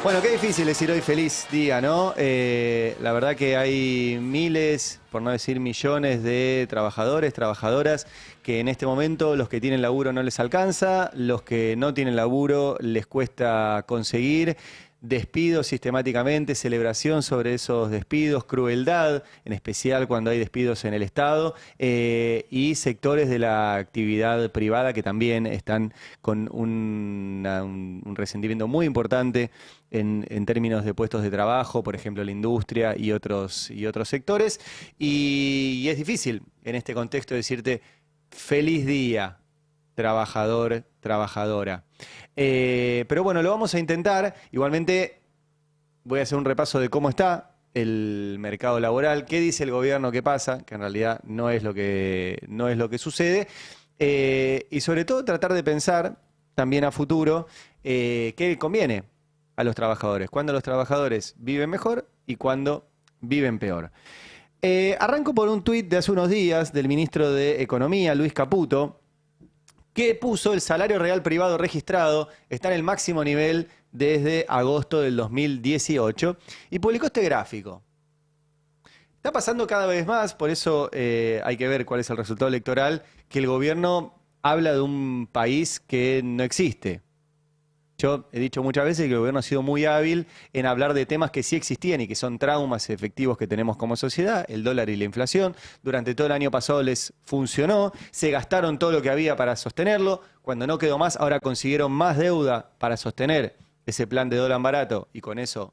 Bueno, qué difícil decir hoy feliz día, ¿no? La verdad que hay miles, por no decir millones de trabajadores, trabajadoras, que en este momento los que tienen laburo no les alcanza, los que no tienen laburo les cuesta conseguir. Despidos sistemáticamente, celebración sobre esos despidos, crueldad, en especial cuando hay despidos en el Estado, y sectores de la actividad privada que también están con un resentimiento muy importante en términos de puestos de trabajo, por ejemplo, la industria y otros sectores. Y es difícil en este contexto decirte feliz día, trabajador, trabajadora. Pero bueno, lo vamos a intentar. Igualmente voy a hacer un repaso de cómo está el mercado laboral, qué dice el gobierno que pasa, que en realidad no es lo que sucede, y sobre todo tratar de pensar también a futuro qué conviene a los trabajadores, cuándo los trabajadores viven mejor y cuándo viven peor. Arranco por un tuit de hace unos días del ministro de Economía, Luis Caputo, que puso el salario real privado registrado, está en el máximo nivel desde agosto del 2018, y publicó este gráfico. Está pasando cada vez más, por eso hay que ver cuál es el resultado electoral, que el gobierno habla de un país que no existe. Yo he dicho muchas veces que el gobierno ha sido muy hábil en hablar de temas que sí existían y que son traumas efectivos que tenemos como sociedad, el dólar y la inflación. Durante todo el año pasado les funcionó, se gastaron todo lo que había para sostenerlo. Cuando no quedó más, ahora consiguieron más deuda para sostener ese plan de dólar barato y con eso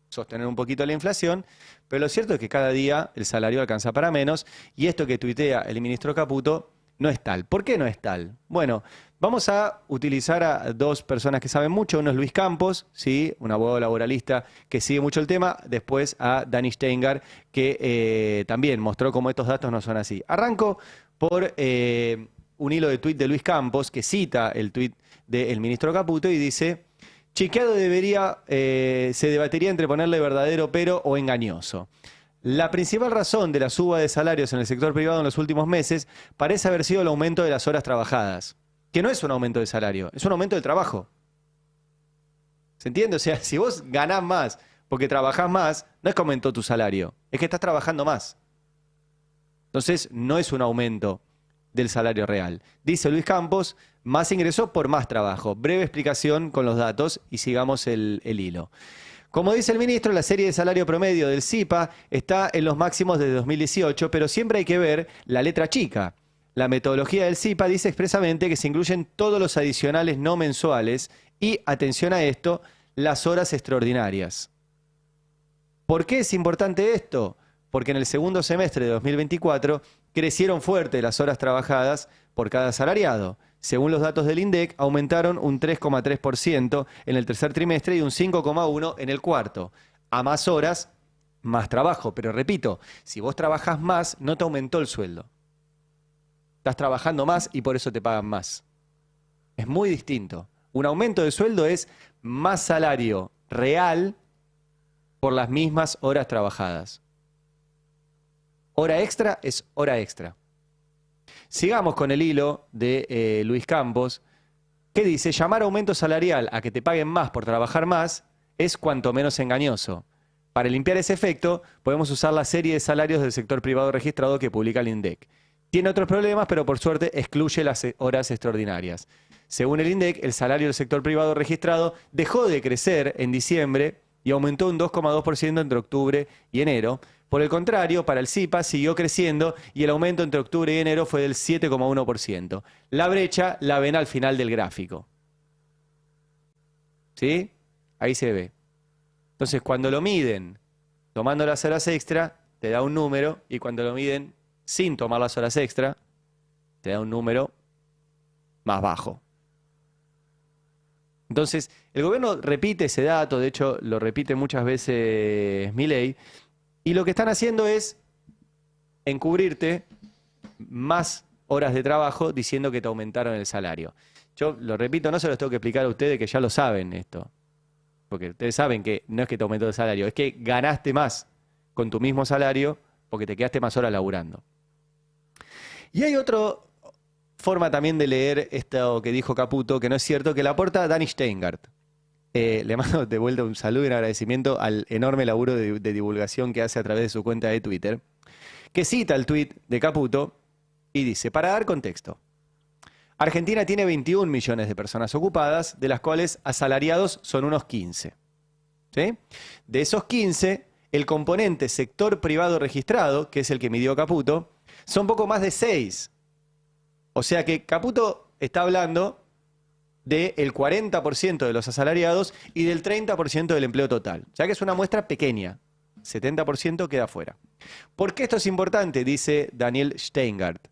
sostener un poquito la inflación. Pero lo cierto es que cada día el salario alcanza para menos y esto que tuitea el ministro Caputo no es tal. ¿Por qué no es tal? Bueno, vamos a utilizar a dos personas que saben mucho. Uno es Luis Campos, ¿sí? Un abogado laboralista que sigue mucho el tema. Después a Dani Steingart, que también mostró cómo estos datos no son así. Arranco por un hilo de tuit de Luis Campos, que cita el tuit del ministro Caputo y dice: chequeado se debatería entre ponerle verdadero pero o engañoso. La principal razón de la suba de salarios en el sector privado en los últimos meses parece haber sido el aumento de las horas trabajadas, que no es un aumento de salario, es un aumento del trabajo. ¿Se entiende? O sea, si vos ganás más porque trabajás más, no es que aumentó tu salario, es que estás trabajando más. Entonces, no es un aumento del salario real. Dice Luis Campos, más ingresos por más trabajo. Breve explicación con los datos y sigamos el hilo. Como dice el ministro, la serie de salario promedio del CIPA está en los máximos de 2018, pero siempre hay que ver la letra chica. La metodología del CIPA dice expresamente que se incluyen todos los adicionales no mensuales y, atención a esto, las horas extraordinarias. ¿Por qué es importante esto? Porque en el segundo semestre de 2024 crecieron fuerte las horas trabajadas por cada asalariado. Según los datos del INDEC, aumentaron un 3,3% en el tercer trimestre y un 5,1% en el cuarto. A más horas, más trabajo. Pero repito, si vos trabajás más, no te aumentó el sueldo. Estás trabajando más y por eso te pagan más. Es muy distinto. Un aumento de sueldo es más salario real por las mismas horas trabajadas. Hora extra es hora extra. Sigamos con el hilo de Luis Campos, que dice: llamar aumento salarial a que te paguen más por trabajar más es cuanto menos engañoso. Para limpiar ese efecto, podemos usar la serie de salarios del sector privado registrado que publica el INDEC. Tiene otros problemas, pero por suerte excluye las horas extraordinarias. Según el INDEC, el salario del sector privado registrado dejó de crecer en diciembre y aumentó un 2,2% entre octubre y enero. Por el contrario, para el CIPA siguió creciendo y el aumento entre octubre y enero fue del 7,1%. La brecha la ven al final del gráfico. ¿Sí? Ahí se ve. Entonces, cuando lo miden tomando las horas extra, te da un número, y cuando lo miden sin tomar las horas extra, te da un número más bajo. Entonces, el gobierno repite ese dato, de hecho, lo repite muchas veces Milei, y lo que están haciendo es encubrirte más horas de trabajo diciendo que te aumentaron el salario. Yo lo repito, no se los tengo que explicar a ustedes, que ya lo saben esto. Porque ustedes saben que no es que te aumentó el salario, es que ganaste más con tu mismo salario porque te quedaste más horas laburando. Y hay otra forma también de leer esto que dijo Caputo, que no es cierto, que la aporta Dani Steingart. Le mando de vuelta un saludo y un agradecimiento al enorme laburo de divulgación que hace a través de su cuenta de Twitter, que cita el tuit de Caputo y dice, para dar contexto, Argentina tiene 21 millones de personas ocupadas, de las cuales asalariados son unos 15. ¿Sí? De esos 15, el componente sector privado registrado, que es el que midió Caputo, son poco más de 6. O sea que Caputo está hablando del 40% de los asalariados y del 30% del empleo total. O sea que es una muestra pequeña. 70% queda fuera. ¿Por qué esto es importante? Dice Daniel Steingart.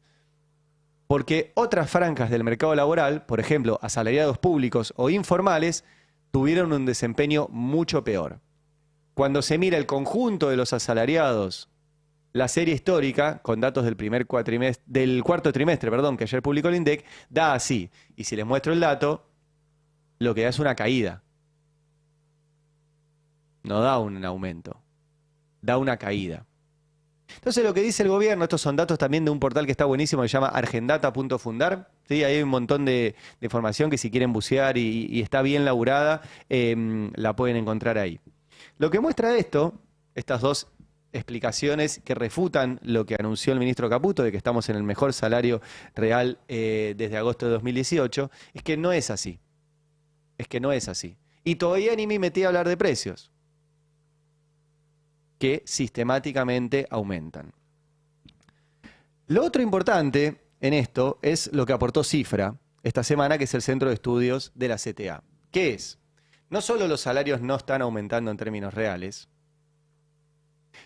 Porque otras franjas del mercado laboral, por ejemplo, asalariados públicos o informales, tuvieron un desempeño mucho peor. Cuando se mira el conjunto de los asalariados, la serie histórica, con datos del cuarto trimestre, que ayer publicó el INDEC, da así. Y si les muestro el dato, lo que da es una caída. No da un aumento, da una caída. Entonces lo que dice el gobierno, estos son datos también de un portal que está buenísimo, que se llama argendata.fundar. ¿Sí? Ahí hay un montón de información que si quieren bucear y está bien laburada, la pueden encontrar ahí. Lo que muestra esto, estas dos explicaciones que refutan lo que anunció el ministro Caputo, de que estamos en el mejor salario real desde agosto de 2018, es que no es así. Es que no es así. Y todavía ni me metí a hablar de precios, que sistemáticamente aumentan. Lo otro importante en esto es lo que aportó Cifra esta semana, que es el Centro de Estudios de la CTA. ¿Qué es? No solo los salarios no están aumentando en términos reales,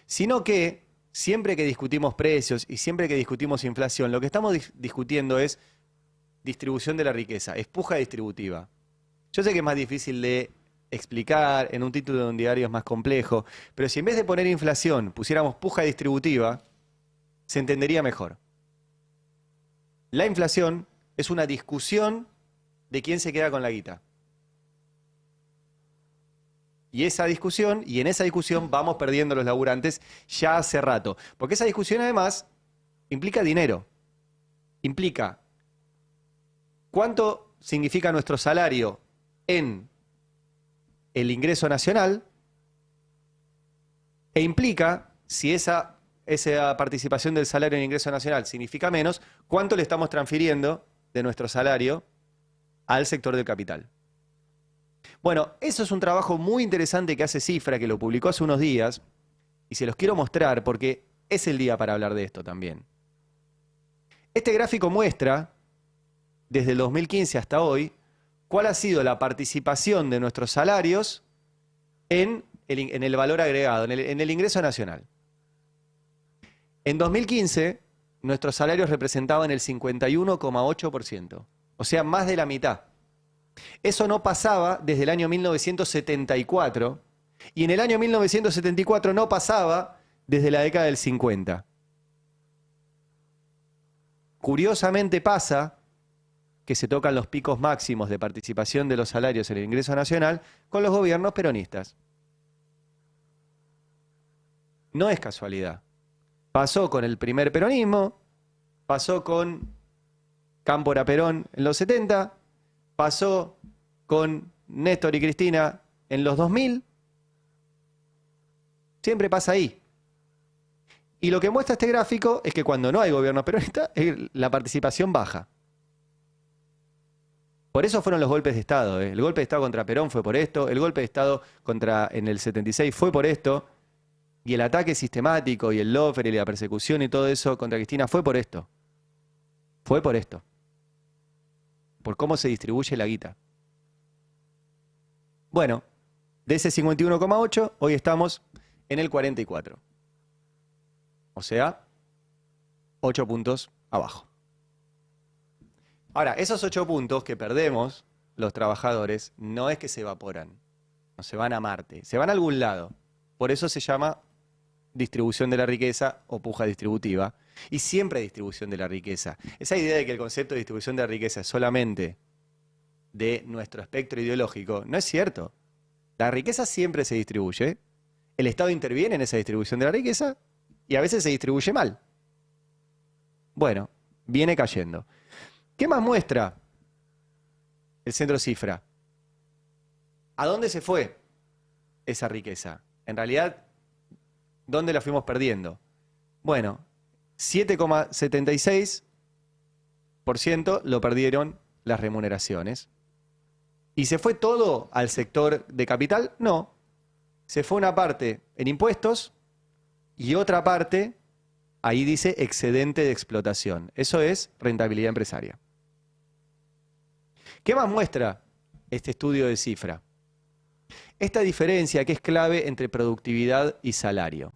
sino que siempre que discutimos precios y siempre que discutimos inflación, lo que estamos discutiendo es distribución de la riqueza, es puja distributiva. Yo sé que es más difícil de explicar, en un título de un diario es más complejo, pero si en vez de poner inflación pusiéramos puja distributiva, se entendería mejor. La inflación es una discusión de quién se queda con la guita. Y en esa discusión vamos perdiendo los laburantes ya hace rato. Porque esa discusión además implica dinero. Implica cuánto significa nuestro salario en el ingreso nacional e implica, si esa participación del salario en ingreso nacional significa menos, cuánto le estamos transfiriendo de nuestro salario al sector del capital. Bueno, eso es un trabajo muy interesante que hace Cifra, que lo publicó hace unos días, y se los quiero mostrar porque es el día para hablar de esto también. Este gráfico muestra, desde el 2015 hasta hoy, cuál ha sido la participación de nuestros salarios en el valor agregado, en el ingreso nacional. En 2015, nuestros salarios representaban el 51,8%, o sea, más de la mitad. Eso no pasaba desde el año 1974, y en el año 1974 no pasaba desde la década del 50. Curiosamente pasa que se tocan los picos máximos de participación de los salarios en el ingreso nacional con los gobiernos peronistas. No es casualidad. Pasó con el primer peronismo, pasó con Cámpora Perón en los 70, pasó con Néstor y Cristina en los 2000. Siempre pasa ahí. Y lo que muestra este gráfico es que cuando no hay gobierno peronista, la participación baja. Por eso fueron los golpes de Estado. El golpe de Estado contra Perón fue por esto, el golpe de Estado en el 76 fue por esto, y el ataque sistemático y el lawfare y la persecución y todo eso contra Cristina fue por esto. Fue por esto. Por cómo se distribuye la guita. Bueno, de ese 51,8, hoy estamos en el 44. O sea, 8 puntos abajo. Ahora, esos 8 puntos que perdemos los trabajadores no es que se evaporan, no se van a Marte, se van a algún lado. Por eso se llama distribución de la riqueza o puja distributiva. Y siempre hay distribución de la riqueza. Esa idea de que el concepto de distribución de la riqueza es solamente de nuestro espectro ideológico, no es cierto. La riqueza siempre se distribuye, el Estado interviene en esa distribución de la riqueza y a veces se distribuye mal. Bueno, viene cayendo. ¿Qué más muestra el Centro Cifra? ¿A dónde se fue esa riqueza? En realidad, ¿dónde la fuimos perdiendo? Bueno, 7,76% lo perdieron las remuneraciones. ¿Y se fue todo al sector de capital? No. Se fue una parte en impuestos y otra parte, ahí dice excedente de explotación. Eso es rentabilidad empresaria. ¿Qué más muestra este estudio de cifra? Esta diferencia que es clave entre productividad y salario.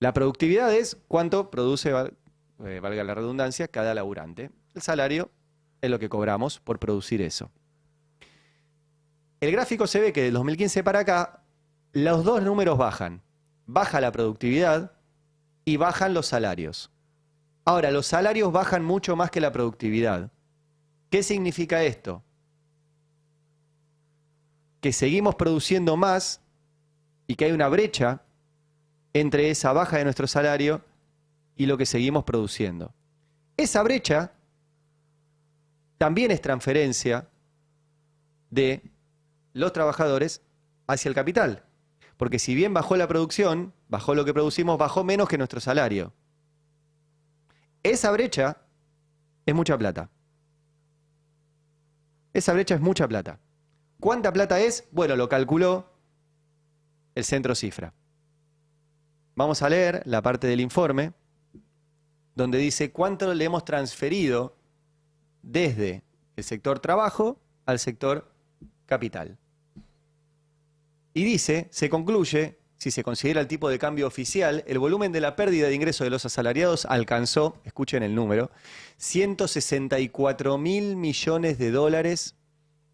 La productividad es cuánto produce, valga la redundancia, cada laburante. El salario es lo que cobramos por producir eso. El gráfico se ve que del 2015 para acá, los dos números bajan. Baja la productividad y bajan los salarios. Ahora, los salarios bajan mucho más que la productividad. ¿Qué significa esto? Que seguimos produciendo más y que hay una brecha entre esa baja de nuestro salario y lo que seguimos produciendo. Esa brecha también es transferencia de los trabajadores hacia el capital. Porque si bien bajó la producción, bajó lo que producimos, bajó menos que nuestro salario. Esa brecha es mucha plata. Esa brecha es mucha plata. ¿Cuánta plata es? Bueno, lo calculó el Centro Cifra. Vamos a leer la parte del informe donde dice cuánto le hemos transferido desde el sector trabajo al sector capital. Y dice, se concluye, si se considera el tipo de cambio oficial, el volumen de la pérdida de ingresos de los asalariados alcanzó, escuchen el número, 164.000 millones de dólares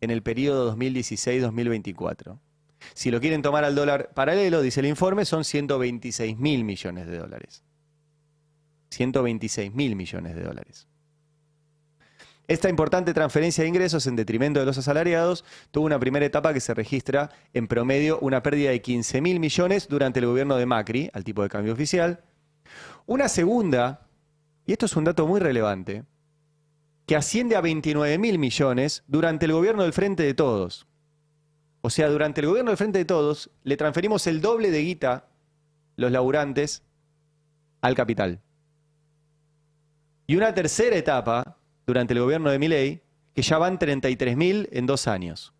en el periodo 2016-2024. Si lo quieren tomar al dólar paralelo, dice el informe, son 126.000 millones de dólares. 126.000 millones de dólares. Esta importante transferencia de ingresos en detrimento de los asalariados tuvo una primera etapa que se registra en promedio una pérdida de 15.000 millones durante el gobierno de Macri, al tipo de cambio oficial. Una segunda, y esto es un dato muy relevante, que asciende a 29.000 millones durante el gobierno del Frente de Todos. O sea, durante el gobierno del Frente de Todos le transferimos el doble de guita los laburantes al capital. Y una tercera etapa durante el gobierno de Milei, que ya van 33.000 en 2 años.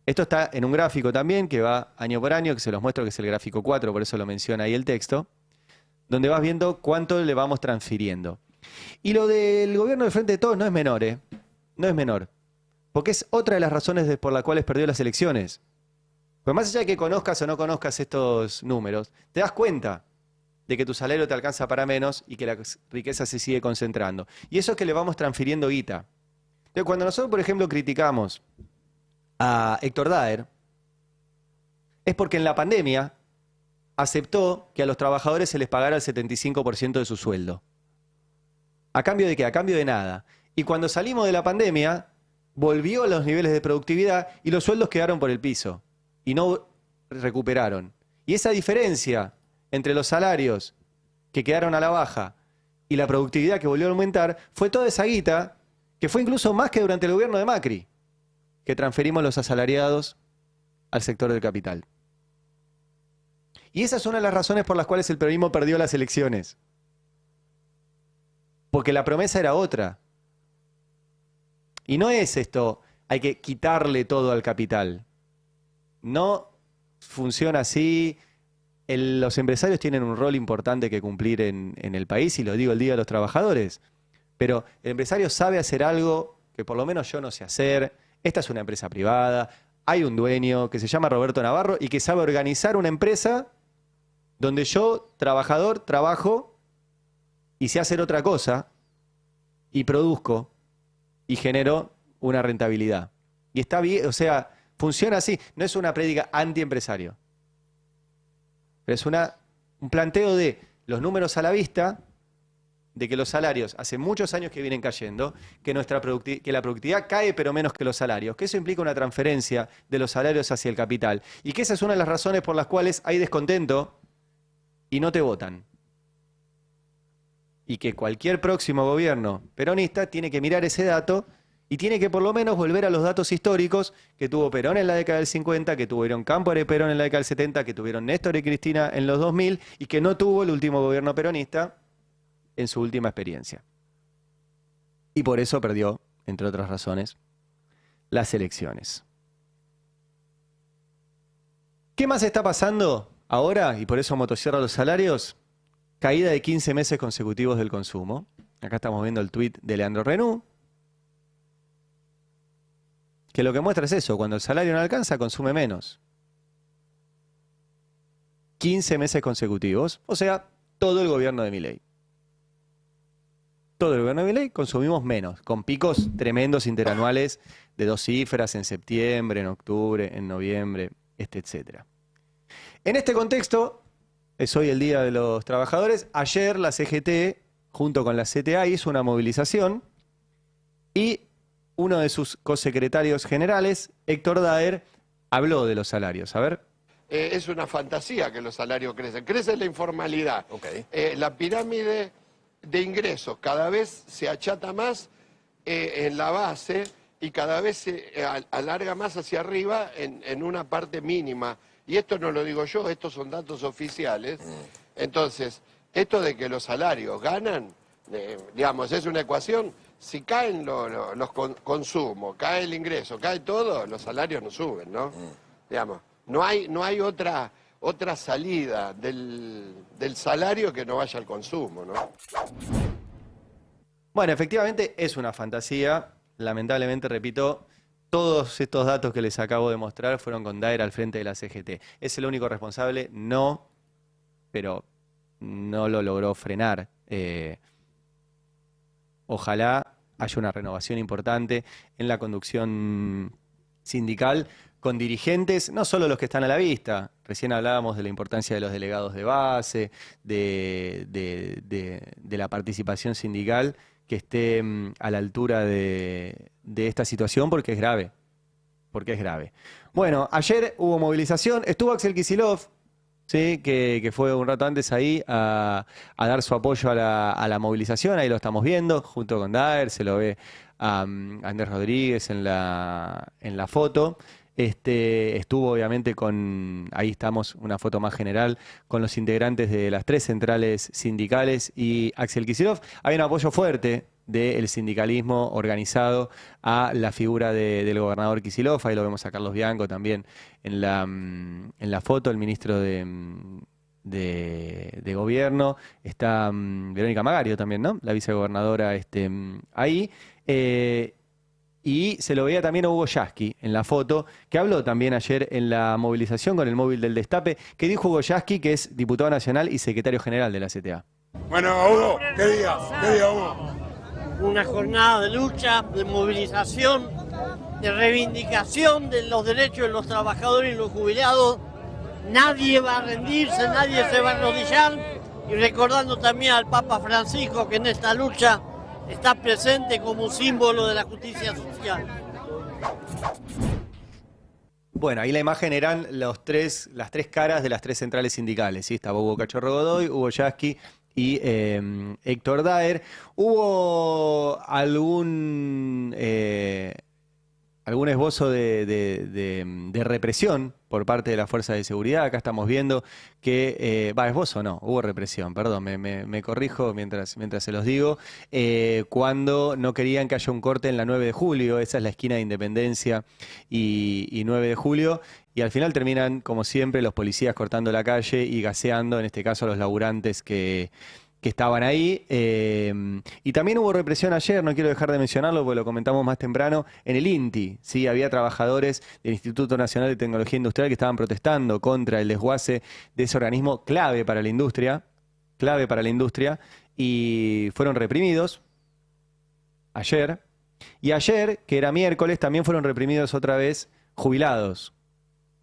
Esto está en un gráfico también, que va año por año, que se los muestro, que es el gráfico 4, por eso lo menciona ahí el texto, donde vas viendo cuánto le vamos transfiriendo. Y lo del gobierno del Frente de Todos no es menor, ¿eh? No es menor. Porque es otra de las razones por las cuales perdió las elecciones. Pues más allá de que conozcas o no conozcas estos números, te das cuenta de que tu salario te alcanza para menos y que la riqueza se sigue concentrando. Y eso es que le vamos transfiriendo guita. Entonces, cuando nosotros, por ejemplo, criticamos a Héctor Daer, es porque en la pandemia aceptó que a los trabajadores se les pagara el 75% de su sueldo. ¿A cambio de qué? A cambio de nada. Y cuando salimos de la pandemia, volvió a los niveles de productividad y los sueldos quedaron por el piso y no recuperaron. Y esa diferencia entre los salarios que quedaron a la baja y la productividad que volvió a aumentar, fue toda esa guita, que fue incluso más que durante el gobierno de Macri, que transferimos los asalariados al sector del capital. Y esa es una de las razones por las cuales el peronismo perdió las elecciones. Porque la promesa era otra. Y no es esto, hay que quitarle todo al capital. No funciona así. Los empresarios tienen un rol importante que cumplir en el país, y lo digo el Día de los Trabajadores, pero el empresario sabe hacer algo que por lo menos yo no sé hacer. Esta es una empresa privada, hay un dueño que se llama Roberto Navarro y que sabe organizar una empresa donde yo, trabajador, trabajo y sé hacer otra cosa y produzco y genero una rentabilidad. Y está bien, o sea, funciona así, no es una prédica antiempresario. Pero es un planteo de los números a la vista, de que los salarios hace muchos años que vienen cayendo, que la productividad cae pero menos que los salarios, que eso implica una transferencia de los salarios hacia el capital. Y que esa es una de las razones por las cuales hay descontento y no te votan. y que cualquier próximo gobierno peronista tiene que mirar ese dato y tiene que por lo menos volver a los datos históricos que tuvo Perón en la década del 50, que tuvieron Cámpora y Perón en la década del 70, que tuvieron Néstor y Cristina en los 2000 y que no tuvo el último gobierno peronista en su última experiencia. Y por eso perdió, entre otras razones, las elecciones. ¿Qué más está pasando ahora? Y por eso motosierra los salarios. Caída de 15 meses consecutivos del consumo. Acá estamos viendo el tuit de Leandro Renú, que lo que muestra es eso: cuando el salario no alcanza, consume menos. 15 meses consecutivos, o sea, todo el gobierno de Milei. Todo el gobierno de Milei consumimos menos, con picos tremendos interanuales de 2 cifras en septiembre, en octubre, en noviembre, etcétera. En este contexto, es hoy el Día de los Trabajadores. Ayer la CGT, junto con la CTA, hizo una movilización y uno de sus cosecretarios generales, Héctor Daer, habló de los salarios. A ver. Es una fantasía que los salarios crecen. Crece la informalidad. Okay. La pirámide de ingresos cada vez se achata más en la base y cada vez se alarga más hacia arriba en una parte mínima. Y esto no lo digo yo, estos son datos oficiales. Entonces, esto de que los salarios ganan, digamos, es una ecuación. Si caen los consumos, cae el ingreso, cae todo, los salarios no suben, ¿no? Digamos, no hay otra salida del salario que no vaya al consumo, ¿no? Bueno, efectivamente es una fantasía. Lamentablemente, repito, todos estos datos que les acabo de mostrar fueron con Daer al frente de la CGT. ¿Es el único responsable? No, pero no lo logró frenar. Ojalá haya una renovación importante en la conducción sindical con dirigentes, no solo los que están a la vista. Recién hablábamos de la importancia de los delegados de base, de la participación sindical que esté a la altura de esta situación, porque es grave. Porque es grave. Bueno, ayer hubo movilización, estuvo Axel Kicillof, ¿sí? que fue un rato antes ahí a dar su apoyo a la movilización. Ahí lo estamos viendo, junto con Daer, se lo ve a Andrés Rodríguez en la foto. Estuvo obviamente ahí estamos, una foto más general, con los integrantes de las 3 centrales sindicales y Axel Kicillof. Hay un apoyo fuerte del sindicalismo organizado a la figura del gobernador Kicillof. Ahí lo vemos a Carlos Bianco también en la foto, el ministro de gobierno. Está Verónica Magario también, ¿no? La vicegobernadora ahí. Y se lo veía también a Hugo Yasky en la foto, que habló también ayer en la movilización con el móvil del Destape. ¿Qué dijo Hugo Yasky, que es diputado nacional y secretario general de la CTA? Bueno, Hugo, ¿qué diga, Hugo? Una jornada de lucha, de movilización, de reivindicación de los derechos de los trabajadores y los jubilados. Nadie va a rendirse, nadie se va a arrodillar. Y recordando también al Papa Francisco, que en esta lucha está presente como un símbolo de la justicia social. Bueno, ahí la imagen eran las tres caras de las 3 centrales sindicales, ¿sí? Estaba Hugo Cachorro Godoy, Hugo Yasky y Héctor Daer. Hubo algún esbozo de represión por parte de las fuerzas de seguridad. Acá estamos viendo que, esbozo no, hubo represión, perdón, me corrijo mientras se los digo, cuando no querían que haya un corte en la 9 de julio, esa es la esquina de Independencia y 9 de julio, y al final terminan, como siempre, los policías cortando la calle y gaseando, en este caso, a los laburantes que estaban ahí. Y también hubo represión ayer, no quiero dejar de mencionarlo porque lo comentamos más temprano, en el INTI. ¿Sí? Había trabajadores del Instituto Nacional de Tecnología Industrial que estaban protestando contra el desguace de ese organismo clave para la industria, y fueron reprimidos ayer. Y ayer, que era miércoles, también fueron reprimidos otra vez jubilados.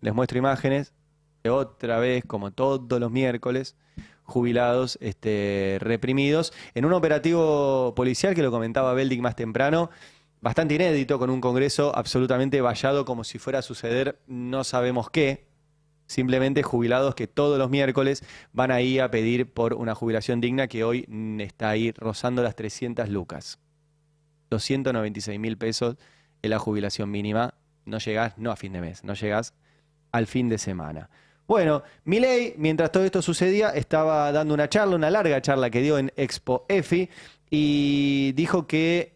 Les muestro imágenes de otra vez, como todos los miércoles, jubilados reprimidos en un operativo policial que lo comentaba Beldic más temprano, bastante inédito, con un Congreso absolutamente vallado como si fuera a suceder no sabemos qué, Simplemente jubilados que todos los miércoles van ahí a pedir por una jubilación digna que hoy está ahí rozando las 300 lucas. 296.000 pesos es la jubilación mínima. No llegás, no a fin de mes, no llegás al fin de semana. Bueno, Milei, mientras todo esto sucedía, estaba dando una charla, una larga charla que dio en Expo EFI, y dijo que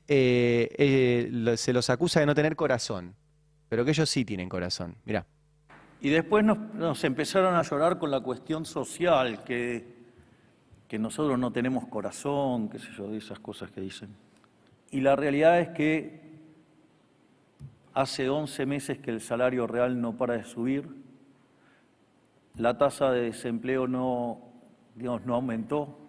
se los acusa de no tener corazón, pero que ellos sí tienen corazón. Mirá. Y después nos empezaron a llorar con la cuestión social, que nosotros no tenemos corazón, qué sé yo, de esas cosas que dicen. Y la realidad es que hace 11 meses que el salario real no para de subir, la tasa de desempleo no aumentó,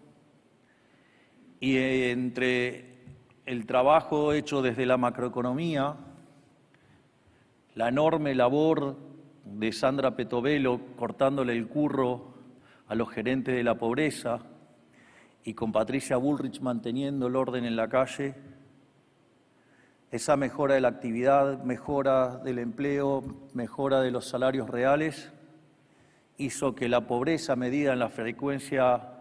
y entre el trabajo hecho desde la macroeconomía, la enorme labor de Sandra Petovelo cortándole el curro a los gerentes de la pobreza y con Patricia Bullrich manteniendo el orden en la calle, esa mejora de la actividad, mejora del empleo, mejora de los salarios reales, hizo que la pobreza medida en la frecuencia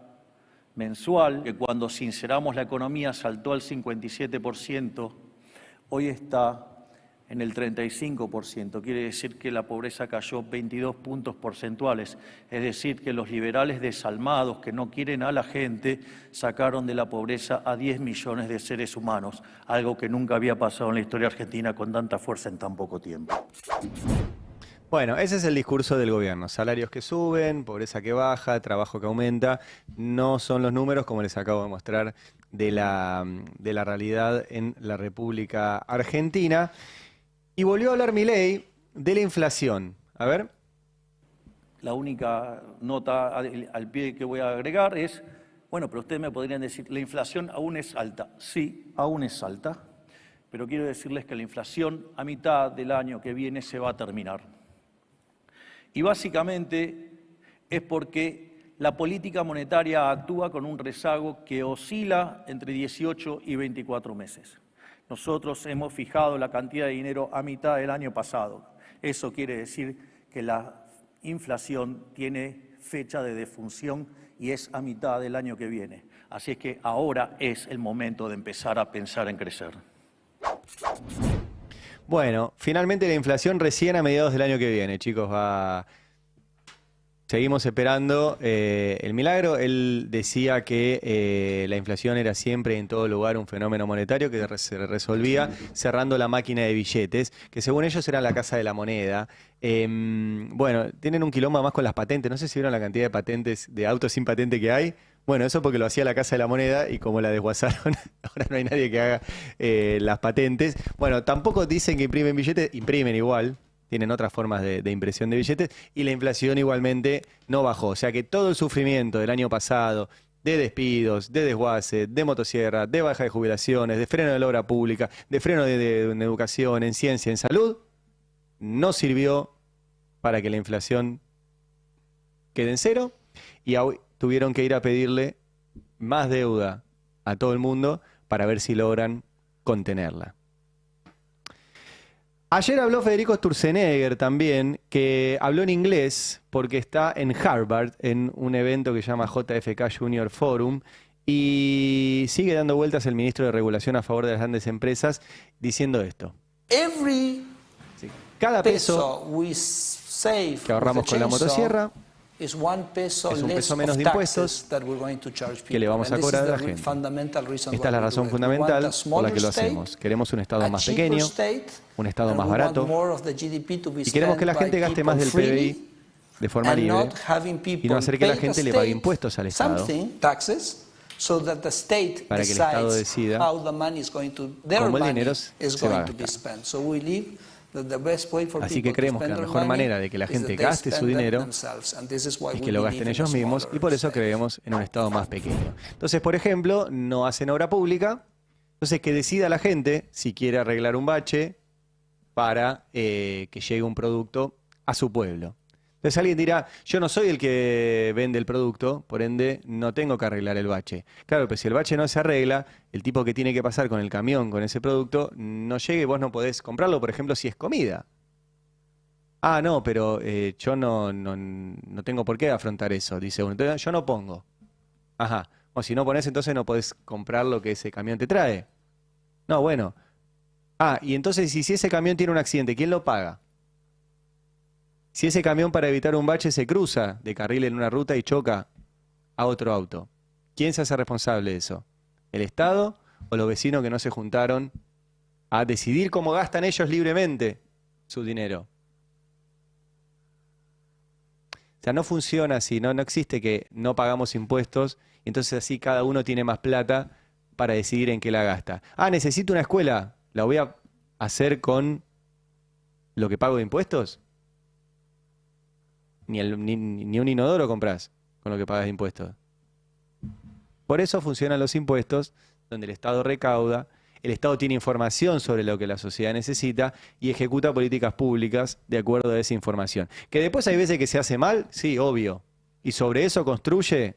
mensual, que cuando sinceramos la economía saltó al 57%, hoy está en el 35%. Quiere decir que la pobreza cayó 22 puntos porcentuales. Es decir, que los liberales desalmados que no quieren a la gente sacaron de la pobreza a 10 millones de seres humanos, algo que nunca había pasado en la historia argentina con tanta fuerza en tan poco tiempo. Bueno, ese es el discurso del gobierno. Salarios que suben, pobreza que baja, trabajo que aumenta. No son los números, como les acabo de mostrar, de la realidad en la República Argentina. Y volvió a hablar Milei de la inflación. A ver. La única nota al pie que voy a agregar es, bueno, pero ustedes me podrían decir, ¿la inflación aún es alta? Sí, aún es alta, pero quiero decirles que la inflación a mitad del año que viene se va a terminar. Y básicamente es porque la política monetaria actúa con un rezago que oscila entre 18 y 24 meses. Nosotros hemos fijado la cantidad de dinero a mitad del año pasado. Eso quiere decir que la inflación tiene fecha de defunción y es a mitad del año que viene. Así es que ahora es el momento de empezar a pensar en crecer. Bueno, finalmente la inflación recién a mediados del año que viene, chicos, seguimos esperando el milagro. Él decía que la inflación era siempre y en todo lugar un fenómeno monetario que se resolvía cerrando la máquina de billetes, que según ellos era la casa de la moneda. Bueno, tienen un quilombo más con las patentes. No sé si vieron la cantidad de patentes de autos sin patente que hay. Bueno, eso porque lo hacía la Casa de la Moneda y como la desguazaron, ahora no hay nadie que haga las patentes. Bueno, tampoco dicen que imprimen billetes, imprimen igual, tienen otras formas de impresión de billetes y la inflación igualmente no bajó. O sea que todo el sufrimiento del año pasado, de despidos, de desguace, de motosierra, de baja de jubilaciones, de freno de la obra pública, de freno en educación, en ciencia, en salud, no sirvió para que la inflación quede en cero y tuvieron que ir a pedirle más deuda a todo el mundo para ver si logran contenerla. Ayer habló Federico Sturzenegger también, que habló en inglés porque está en Harvard, en un evento que se llama JFK Junior Forum, y sigue dando vueltas el ministro de Regulación a favor de las grandes empresas diciendo esto. Cada peso que ahorramos con la motosierra es un peso menos de impuestos que le vamos a cobrar a la gente. Esta es la razón fundamental por la que lo hacemos. Queremos un Estado más pequeño, un Estado más barato, y queremos que la gente gaste más del PBI de forma libre y no hacer que la gente le pague impuestos al Estado para que el Estado decida cómo el dinero se va a gastar. Así que creemos que la mejor manera de que la gente gaste su dinero es que lo gasten ellos mismos y por eso creemos en un Estado más pequeño. Entonces, por ejemplo, no hacen obra pública, entonces que decida la gente si quiere arreglar un bache para que llegue un producto a su pueblo. Entonces alguien dirá, yo no soy el que vende el producto, por ende no tengo que arreglar el bache. Claro, pero si el bache no se arregla, el tipo que tiene que pasar con el camión con ese producto no llega y vos no podés comprarlo, por ejemplo, si es comida. Ah, no, pero yo no tengo por qué afrontar eso, dice uno. Entonces, yo no pongo. Ajá. O si no pones, entonces no podés comprar lo que ese camión te trae. No, bueno. Ah, y entonces, ¿y si ese camión tiene un accidente, quién lo paga? Si ese camión para evitar un bache se cruza de carril en una ruta y choca a otro auto, ¿quién se hace responsable de eso? ¿El Estado o los vecinos que no se juntaron a decidir cómo gastan ellos libremente su dinero? O sea, no funciona así, no existe que no pagamos impuestos y entonces así cada uno tiene más plata para decidir en qué la gasta. Ah, necesito una escuela, ¿la voy a hacer con lo que pago de impuestos? Ni un inodoro compras con lo que pagas de impuestos. Por eso funcionan los impuestos, donde el Estado recauda, el Estado tiene información sobre lo que la sociedad necesita y ejecuta políticas públicas de acuerdo a esa información. Que después hay veces que se hace mal, sí, obvio. Y sobre eso construye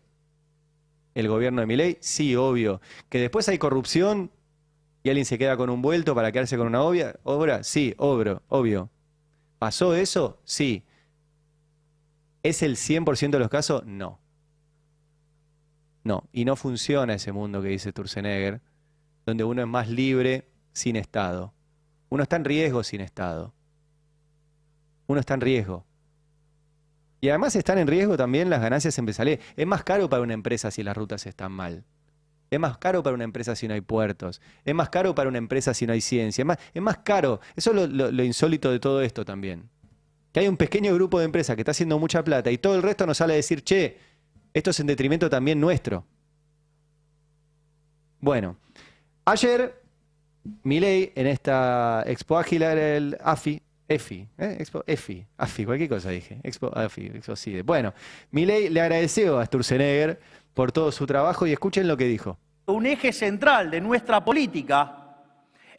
el gobierno de Milei, sí, obvio. Que después hay corrupción y alguien se queda con un vuelto para quedarse con una obra, sí, obvio. ¿Pasó eso? Sí. ¿Es el 100% de los casos? No. No, y no funciona ese mundo que dice Sturzenegger, donde uno es más libre sin Estado. Uno está en riesgo sin Estado. Uno está en riesgo. Y además están en riesgo también las ganancias empresariales. Es más caro para una empresa si las rutas están mal. Es más caro para una empresa si no hay puertos. Es más caro para una empresa si no hay ciencia. Es más caro. Eso es lo insólito de todo esto también. Que hay un pequeño grupo de empresas que está haciendo mucha plata y todo el resto nos sale a decir, che, esto es en detrimento también nuestro. Bueno, ayer Milei en esta Expo Ágil, el AFI, cualquier cosa dije, Expo AFI, Expo CIDE. Bueno, Milei le agradeció a Sturzenegger por todo su trabajo y escuchen lo que dijo. Un eje central de nuestra política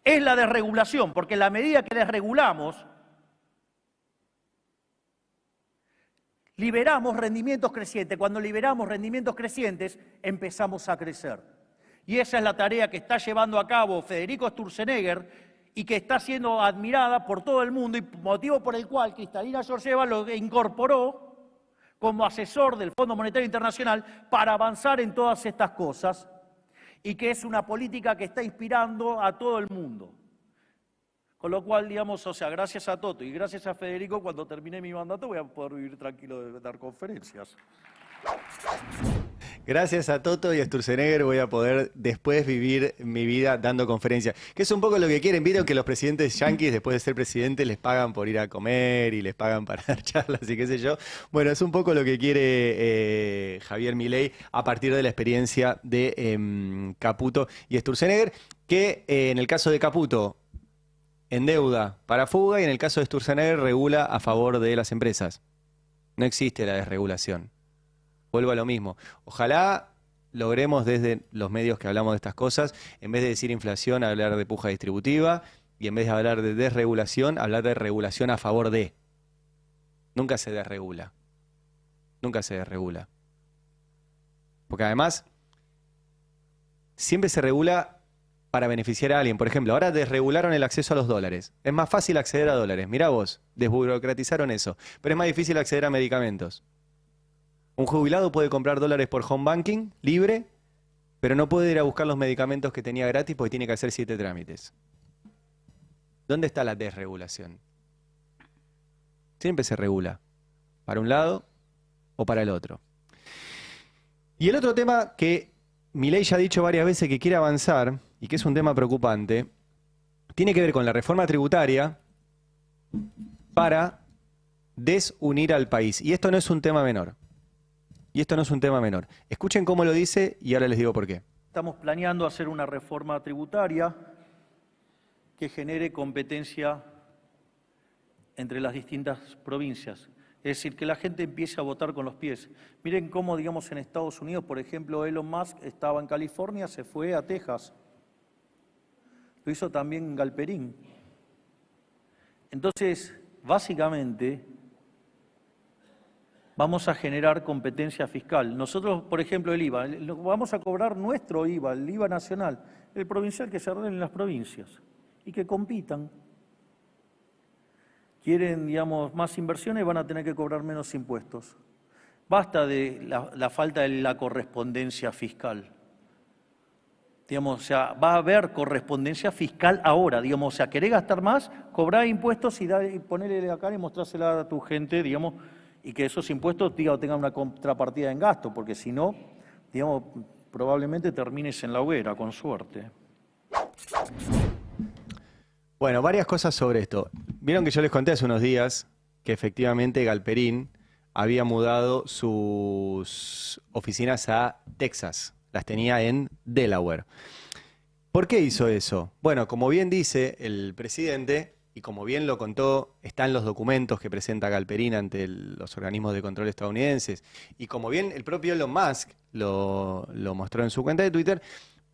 es la desregulación, porque en la medida que desregulamos, liberamos rendimientos crecientes. Cuando liberamos rendimientos crecientes, empezamos a crecer. Y esa es la tarea que está llevando a cabo Federico Sturzenegger y que está siendo admirada por todo el mundo y motivo por el cual Kristalina Georgieva lo incorporó como asesor del Fondo Monetario Internacional para avanzar en todas estas cosas y que es una política que está inspirando a todo el mundo. Con lo cual, digamos, o sea, gracias a Toto y gracias a Federico, cuando termine mi mandato voy a poder vivir tranquilo de dar conferencias. Gracias a Toto y a Sturzenegger voy a poder después vivir mi vida dando conferencias. Que es un poco lo que quieren. Vieron que los presidentes yanquis, después de ser presidente, les pagan por ir a comer y les pagan para dar charlas y qué sé yo. Bueno, es un poco lo que quiere Javier Milei a partir de la experiencia de Caputo y Sturzenegger, que en el caso de Caputo endeuda para fuga y en el caso de Sturzenegger regula a favor de las empresas. No existe la desregulación. Vuelvo a lo mismo. Ojalá logremos desde los medios que hablamos de estas cosas, en vez de decir inflación, hablar de puja distributiva y en vez de hablar de desregulación, hablar de regulación a favor de. Nunca se desregula. Nunca se desregula. Porque además, siempre se regula para beneficiar a alguien. Por ejemplo, ahora desregularon el acceso a los dólares. Es más fácil acceder a dólares. Mirá vos, desburocratizaron eso. Pero es más difícil acceder a medicamentos. Un jubilado puede comprar dólares por home banking, libre, pero no puede ir a buscar los medicamentos que tenía gratis porque tiene que hacer 7 trámites. ¿Dónde está la desregulación? Siempre se regula. Para un lado o para el otro. Y el otro tema que Milei ya ha dicho varias veces que quiere avanzar, y que es un tema preocupante, tiene que ver con la reforma tributaria para desunir al país. Y esto no es un tema menor. Escuchen cómo lo dice y ahora les digo por qué. Estamos planeando hacer una reforma tributaria que genere competencia entre las distintas provincias. Es decir, que la gente empiece a votar con los pies. Miren cómo, digamos, en Estados Unidos, por ejemplo, Elon Musk estaba en California, se fue a Texas. Lo hizo también en Galperín. Entonces, básicamente, vamos a generar competencia fiscal. Nosotros, por ejemplo, el IVA, vamos a cobrar nuestro IVA, el IVA nacional, el provincial que se ordene en las provincias y que compitan. quieren, digamos, más inversiones, van a tener que cobrar menos impuestos. Basta de la falta de la correspondencia fiscal. Digamos, o sea, va a haber correspondencia fiscal ahora, digamos, o sea, querés gastar más, cobrá impuestos y ponele acá y mostrársela a tu gente, digamos, y que esos impuestos, digamos, tengan una contrapartida en gasto, porque si no, digamos, probablemente termines en la hoguera, con suerte. Bueno, varias cosas sobre esto. Vieron que yo les conté hace unos días que efectivamente Galperín había mudado sus oficinas a Texas. Las tenía en Delaware. ¿Por qué hizo eso? Bueno, como bien dice el presidente, y como bien lo contó, están los documentos que presenta Galperín ante los organismos de control estadounidenses, y como bien el propio Elon Musk lo mostró en su cuenta de Twitter,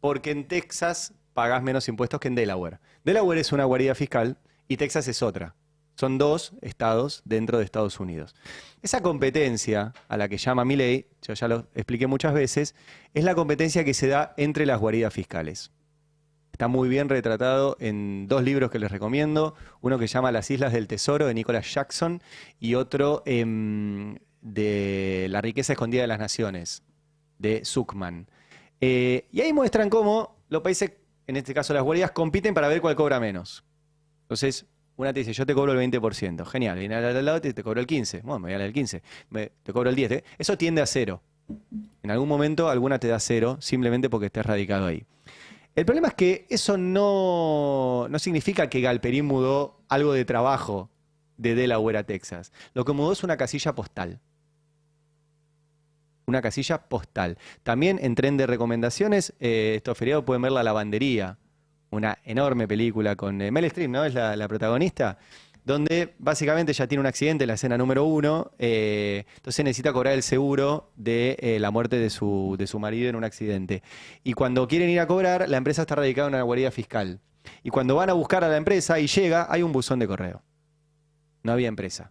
porque en Texas pagás menos impuestos que en Delaware. Delaware es una guarida fiscal y Texas es otra. Son dos estados dentro de Estados Unidos. Esa competencia a la que llama Milei, yo ya lo expliqué muchas veces, es la competencia que se da entre las guaridas fiscales. Está muy bien retratado en dos libros que les recomiendo. Uno que se llama Las Islas del Tesoro, de Nicholas Jackson, y otro de La riqueza escondida de las naciones, de Zuckman. Y ahí muestran cómo los países, en este caso las guaridas, compiten para ver cuál cobra menos. Entonces, una te dice, yo te cobro el 20%. Genial. Viene al lado te cobro el 15%. Bueno, me voy a dar el 15%. Te cobro el 10%. Eso tiende a cero. En algún momento alguna te da cero, simplemente porque estés radicado ahí. El problema es que eso no significa que Galperín mudó algo de trabajo de Delaware a Texas. Lo que mudó es una casilla postal. Una casilla postal. También en tren de recomendaciones, estos feriados pueden ver La Lavandería, una enorme película con Meryl Streep, ¿no? Es la protagonista, donde básicamente ella tiene un accidente en la escena número 1, entonces necesita cobrar el seguro de la muerte de su marido en un accidente. Y cuando quieren ir a cobrar, la empresa está radicada en una guarida fiscal. Y cuando van a buscar a la empresa y llega, hay un buzón de correo. No había empresa.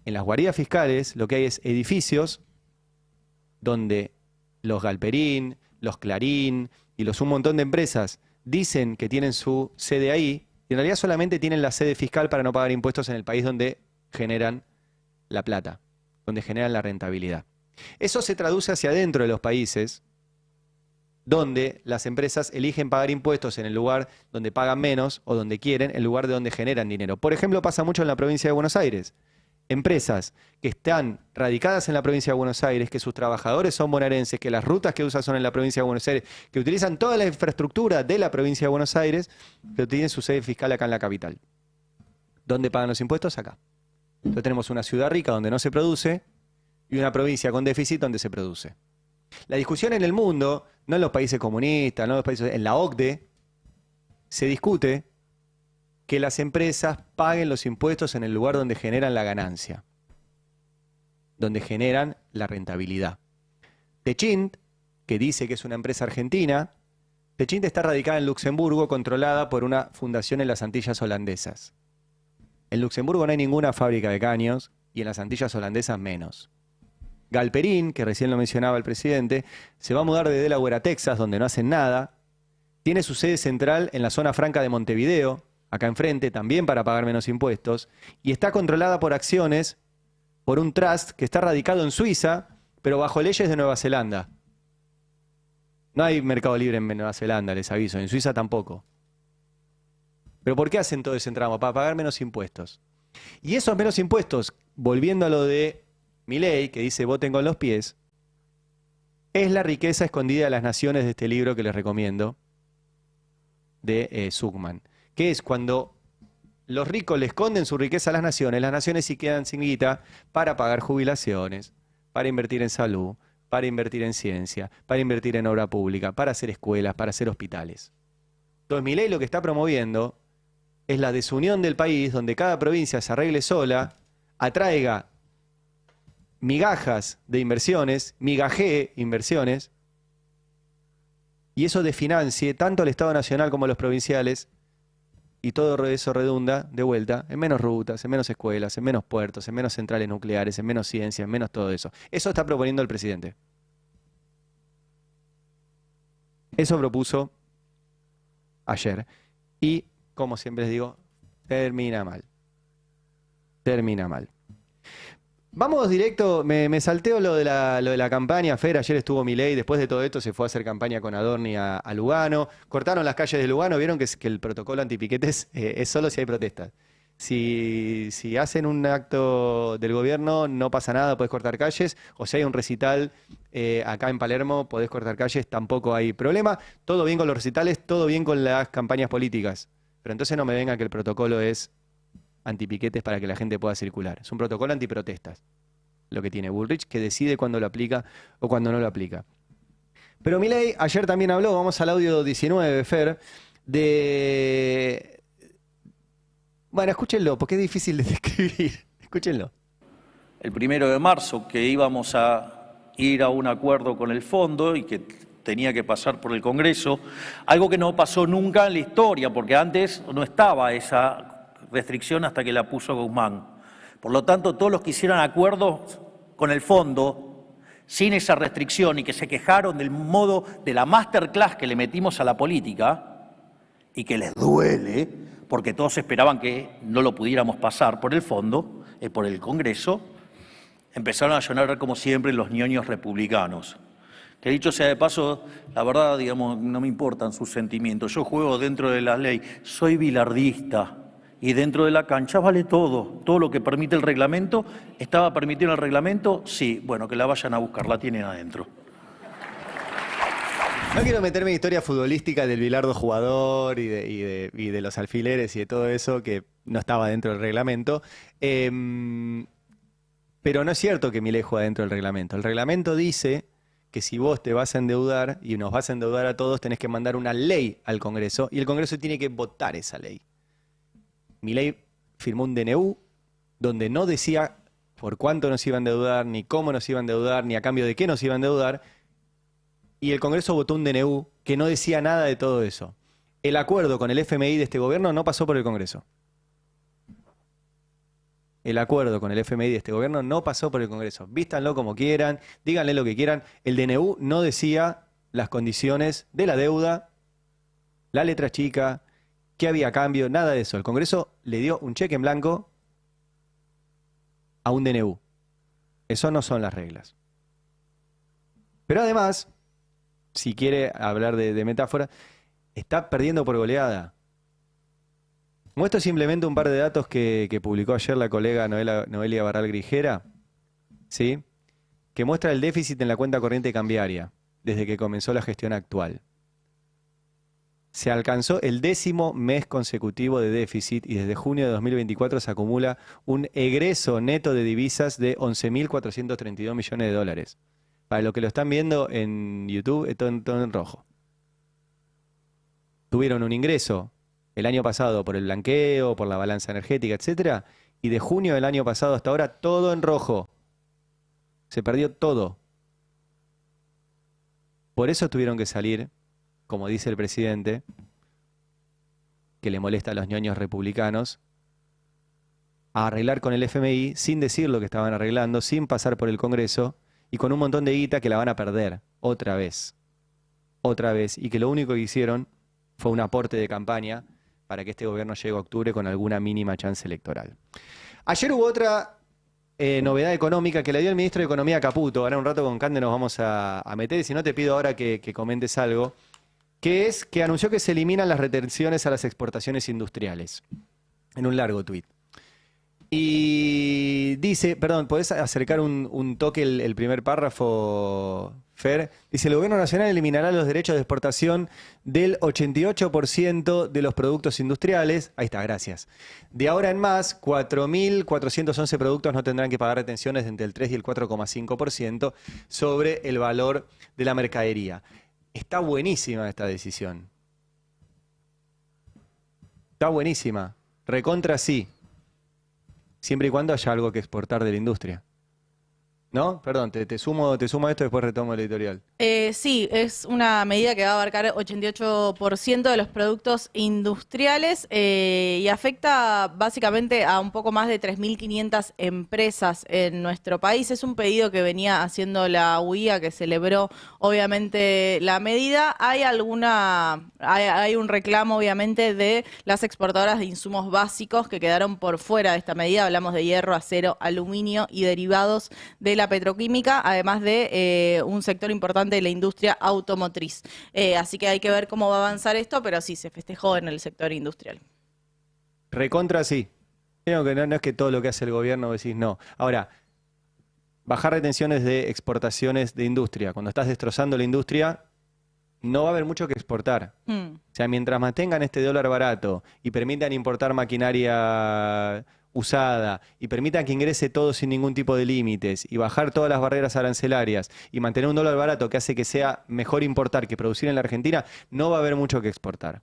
En las guaridas fiscales lo que hay es edificios donde los Galperín, los Clarín y un montón de empresas dicen que tienen su sede ahí, y en realidad solamente tienen la sede fiscal para no pagar impuestos en el país donde generan la plata, donde generan la rentabilidad. Eso se traduce hacia adentro de los países, donde las empresas eligen pagar impuestos en el lugar donde pagan menos o donde quieren, en lugar de donde generan dinero. Por ejemplo, pasa mucho en la provincia de Buenos Aires. Empresas que están radicadas en la provincia de Buenos Aires, que sus trabajadores son bonaerenses, que las rutas que usan son en la provincia de Buenos Aires, que utilizan toda la infraestructura de la provincia de Buenos Aires, pero tienen su sede fiscal acá en la capital. ¿Dónde pagan los impuestos? Acá. Entonces tenemos una ciudad rica donde no se produce y una provincia con déficit donde se produce. La discusión en el mundo, no en los países comunistas, no en los países, en la OCDE, se discute que las empresas paguen los impuestos en el lugar donde generan la ganancia, donde generan la rentabilidad. Techint, que dice que es una empresa argentina, Techint está radicada en Luxemburgo, controlada por una fundación en las Antillas holandesas. En Luxemburgo no hay ninguna fábrica de caños y en las Antillas holandesas menos. Galperín, que recién lo mencionaba el presidente, se va a mudar de Delaware a Texas, donde no hacen nada. Tiene su sede central en la zona franca de Montevideo, acá enfrente, también para pagar menos impuestos, y está controlada por acciones por un trust que está radicado en Suiza, pero bajo leyes de Nueva Zelanda. No hay mercado libre en Nueva Zelanda, les aviso, en Suiza tampoco. ¿Pero por qué hacen todo ese tramo? Para pagar menos impuestos. Y esos menos impuestos, volviendo a lo de Milei, que dice voten con los pies, es la riqueza escondida de las naciones de este libro que les recomiendo, de Zuckman. Que es cuando los ricos le esconden su riqueza a las naciones sí quedan sin guita para pagar jubilaciones, para invertir en salud, para invertir en ciencia, para invertir en obra pública, para hacer escuelas, para hacer hospitales. Entonces Milei lo que está promoviendo es la desunión del país, donde cada provincia se arregle sola, atraiga migajas de inversiones, migajee inversiones, y eso desfinancie tanto al Estado Nacional como a los provinciales. Y todo eso redunda, de vuelta, en menos rutas, en menos escuelas, en menos puertos, en menos centrales nucleares, en menos ciencia, en menos todo eso. Eso está proponiendo el presidente. Eso propuso ayer. Y, como siempre les digo, termina mal. termina mal. Vamos directo, me salteo lo de la campaña, Fer, ayer estuvo Milei, después de todo esto se fue a hacer campaña con Adorni a Lugano, cortaron las calles de Lugano, vieron que el protocolo antipiquetes es solo si hay protestas. Si hacen un acto del gobierno no pasa nada, podés cortar calles, o si hay un recital acá en Palermo podés cortar calles, tampoco hay problema, todo bien con los recitales, todo bien con las campañas políticas, pero entonces no me venga que el protocolo es antipiquetes para que la gente pueda circular. Es un protocolo antiprotestas, lo que tiene Bullrich, que decide cuándo lo aplica o cuándo no lo aplica. Pero Milei ayer también habló, vamos al audio 19, Fer, de... Bueno, escúchenlo, porque es difícil de describir. Escúchenlo. El 1 de marzo, que íbamos a ir a un acuerdo con el fondo y que tenía que pasar por el Congreso, algo que no pasó nunca en la historia, porque antes no estaba esa restricción hasta que la puso Guzmán. Por lo tanto, todos los que hicieron acuerdos con el fondo, sin esa restricción y que se quejaron del modo de la masterclass que le metimos a la política, y que les duele, porque todos esperaban que no lo pudiéramos pasar por el fondo, por el Congreso, empezaron a llorar como siempre los ñoños republicanos. Que dicho sea de paso, la verdad, digamos, no me importan sus sentimientos. Yo juego dentro de la ley, soy bilardista. Y dentro de la cancha vale todo. Todo lo que permite el reglamento. ¿Estaba permitido el reglamento? Sí. Bueno, que la vayan a buscar, la tienen adentro. No quiero meterme en historia futbolística del bilardo jugador y de los alfileres y de todo eso que no estaba dentro del reglamento. Pero no es cierto que Milei juega dentro del reglamento. El reglamento dice que si vos te vas a endeudar y nos vas a endeudar a todos, tenés que mandar una ley al Congreso y el Congreso tiene que votar esa ley. Milei firmó un DNU donde no decía por cuánto nos iban a endeudar, ni cómo nos iban a endeudar, ni a cambio de qué nos iban a endeudar. Y el Congreso votó un DNU que no decía nada de todo eso. El acuerdo con el FMI de este gobierno no pasó por el Congreso. El acuerdo con el FMI de este gobierno no pasó por el Congreso. Vístanlo como quieran, díganle lo que quieran. El DNU no decía las condiciones de la deuda, la letra chica, qué había a cambio, nada de eso. El Congreso le dio un cheque en blanco a un DNU. Eso no son las reglas. Pero además, si quiere hablar de metáfora, está perdiendo por goleada. Muestro simplemente un par de datos que publicó ayer la colega Noelia Barral Grijera, ¿sí? Que muestra el déficit en la cuenta corriente cambiaria desde que comenzó la gestión actual. Se alcanzó el 10º mes consecutivo de déficit y desde junio de 2024 se acumula un egreso neto de divisas de 11.432 millones de dólares. Para los que lo están viendo en YouTube, todo en rojo. Tuvieron un ingreso el año pasado por el blanqueo, por la balanza energética, etcétera, y de junio del año pasado hasta ahora todo en rojo. Se perdió todo. Por eso tuvieron que salir, como dice el presidente, que le molesta a los ñoños republicanos, a arreglar con el FMI sin decir lo que estaban arreglando, sin pasar por el Congreso y con un montón de guita que la van a perder otra vez, y que lo único que hicieron fue un aporte de campaña para que este gobierno llegue a octubre con alguna mínima chance electoral. Ayer hubo otra novedad económica que le dio el ministro de Economía Caputo. Ahora un rato con Cande nos vamos a meter, y si no te pido ahora que comentes algo, que es que anunció que se eliminan las retenciones a las exportaciones industriales, en un largo tuit. Y dice, perdón, ¿podés acercar un toque el primer párrafo, Fer? Dice, el gobierno nacional eliminará los derechos de exportación del 88% de los productos industriales. Ahí está, gracias. De ahora en más, 4.411 productos no tendrán que pagar retenciones de entre el 3 y el 4,5% sobre el valor de la mercadería. Está buenísima esta decisión. Está buenísima. Recontra sí. Siempre y cuando haya algo que exportar de la industria. ¿No? Perdón, te sumo esto y después retomo el editorial. Sí, es una medida que va a abarcar 88% de los productos industriales y afecta básicamente a un poco más de 3.500 empresas en nuestro país. Es un pedido que venía haciendo la UIA, que celebró obviamente la medida. Hay un reclamo obviamente de las exportadoras de insumos básicos que quedaron por fuera de esta medida. Hablamos de hierro, acero, aluminio y derivados de la petroquímica, además de un sector importante de la industria automotriz. Así que hay que ver cómo va a avanzar esto, pero sí, se festejó en el sector industrial. Recontra sí. Creo que no es que todo lo que hace el gobierno decís no. Ahora, bajar retenciones de exportaciones de industria. Cuando estás destrozando la industria, no va a haber mucho que exportar. O sea, mientras mantengan este dólar barato y permitan importar maquinaria usada y permitan que ingrese todo sin ningún tipo de límites y bajar todas las barreras arancelarias y mantener un dólar barato que hace que sea mejor importar que producir en la Argentina, no va a haber mucho que exportar.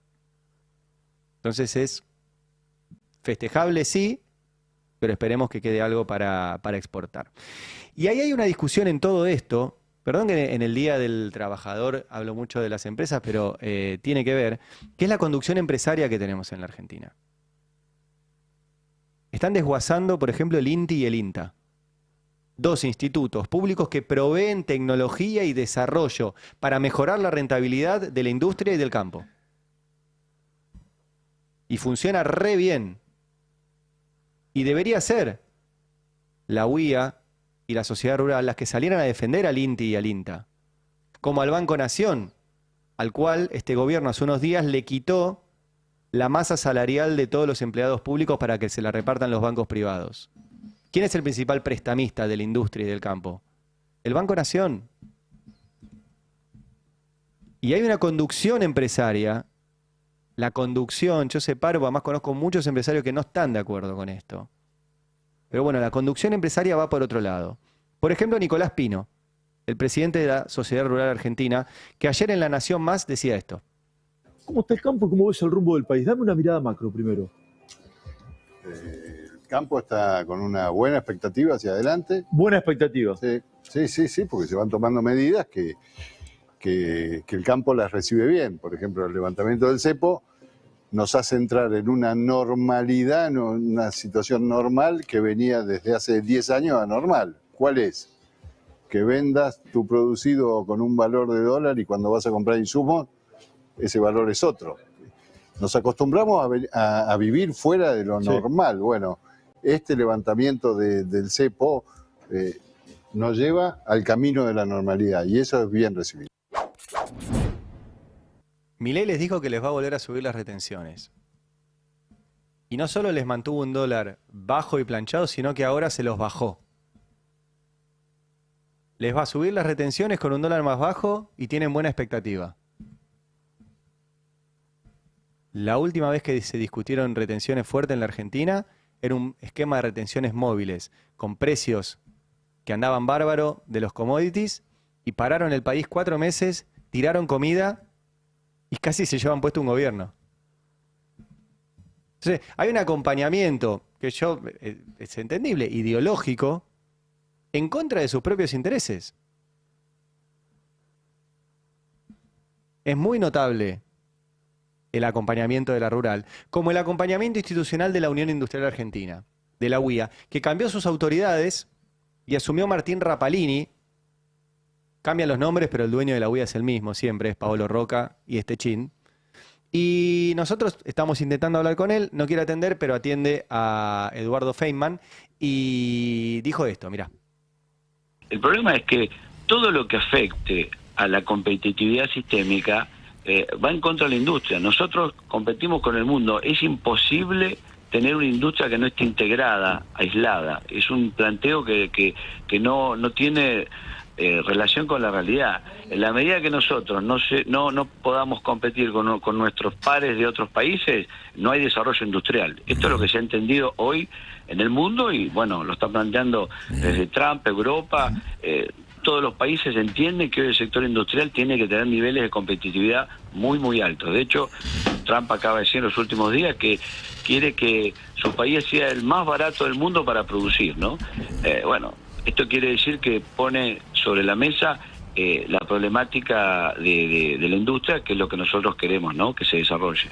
Entonces es festejable, sí, pero esperemos que quede algo para exportar. Y ahí hay una discusión en todo esto. Perdón que en el Día del Trabajador hablo mucho de las empresas, pero tiene que ver, que es la conducción empresaria que tenemos en la Argentina. Están desguazando, por ejemplo, el INTI y el INTA. Dos institutos públicos que proveen tecnología y desarrollo para mejorar la rentabilidad de la industria y del campo. Y funciona re bien. Y debería ser la UIA y la sociedad rural las que salieran a defender al INTI y al INTA. Como al Banco Nación, al cual este gobierno hace unos días le quitó la masa salarial de todos los empleados públicos para que se la repartan los bancos privados. ¿Quién es el principal prestamista de la industria y del campo? El Banco Nación. Y hay una conducción empresaria. La conducción, yo separo, además conozco muchos empresarios que no están de acuerdo con esto. Pero bueno, la conducción empresaria va por otro lado. Por ejemplo, Nicolás Pino, el presidente de la Sociedad Rural Argentina, que ayer en La Nación Más decía esto. ¿Cómo está el campo y cómo ves el rumbo del país? Dame una mirada macro primero. El campo está con una buena expectativa hacia adelante. Buena expectativa. Sí, porque se van tomando medidas que el campo las recibe bien. Por ejemplo, el levantamiento del cepo nos hace entrar en una normalidad, en una situación normal que venía desde hace 10 años anormal. ¿Cuál es? Que vendas tu producido con un valor de dólar y cuando vas a comprar insumos, ese valor es otro. Nos acostumbramos a vivir fuera de lo normal. Bueno, este levantamiento del cepo nos lleva al camino de la normalidad y eso es bien recibido. Milei les dijo que les va a volver a subir las retenciones. Y no solo les mantuvo un dólar bajo y planchado, sino que ahora se los bajó. Les va a subir las retenciones con un dólar más bajo y tienen buena expectativa. La última vez que se discutieron retenciones fuertes en la Argentina era un esquema de retenciones móviles con precios que andaban bárbaro de los commodities y pararon el país 4 meses, tiraron comida y casi se llevan puesto un gobierno. Entonces, hay un acompañamiento que es entendible, ideológico, en contra de sus propios intereses. Es muy notable el acompañamiento de la rural, como el acompañamiento institucional de la Unión Industrial Argentina, de la UIA, que cambió sus autoridades y asumió Martín Rapalini. Cambian los nombres, pero el dueño de la UIA es el mismo, siempre es Paolo Roca y Estechín. Y nosotros estamos intentando hablar con él, no quiere atender, pero atiende a Eduardo Feynman y dijo esto, mirá. El problema es que todo lo que afecte a la competitividad sistémica va en contra de la industria. Nosotros competimos con el mundo. Es imposible tener una industria que no esté integrada, aislada. Es un planteo que no tiene relación con la realidad. En la medida que nosotros no podamos competir con nuestros pares de otros países, no hay desarrollo industrial. Esto es lo que se ha entendido hoy en el mundo y bueno, lo está planteando desde Trump, Europa, todos los países entienden que hoy el sector industrial tiene que tener niveles de competitividad muy altos. De hecho, Trump acaba de decir en los últimos días que quiere que su país sea el más barato del mundo para producir, ¿no? Bueno, Esto quiere decir que pone sobre la mesa la problemática de la industria, que es lo que nosotros queremos, ¿no? Que se desarrolle.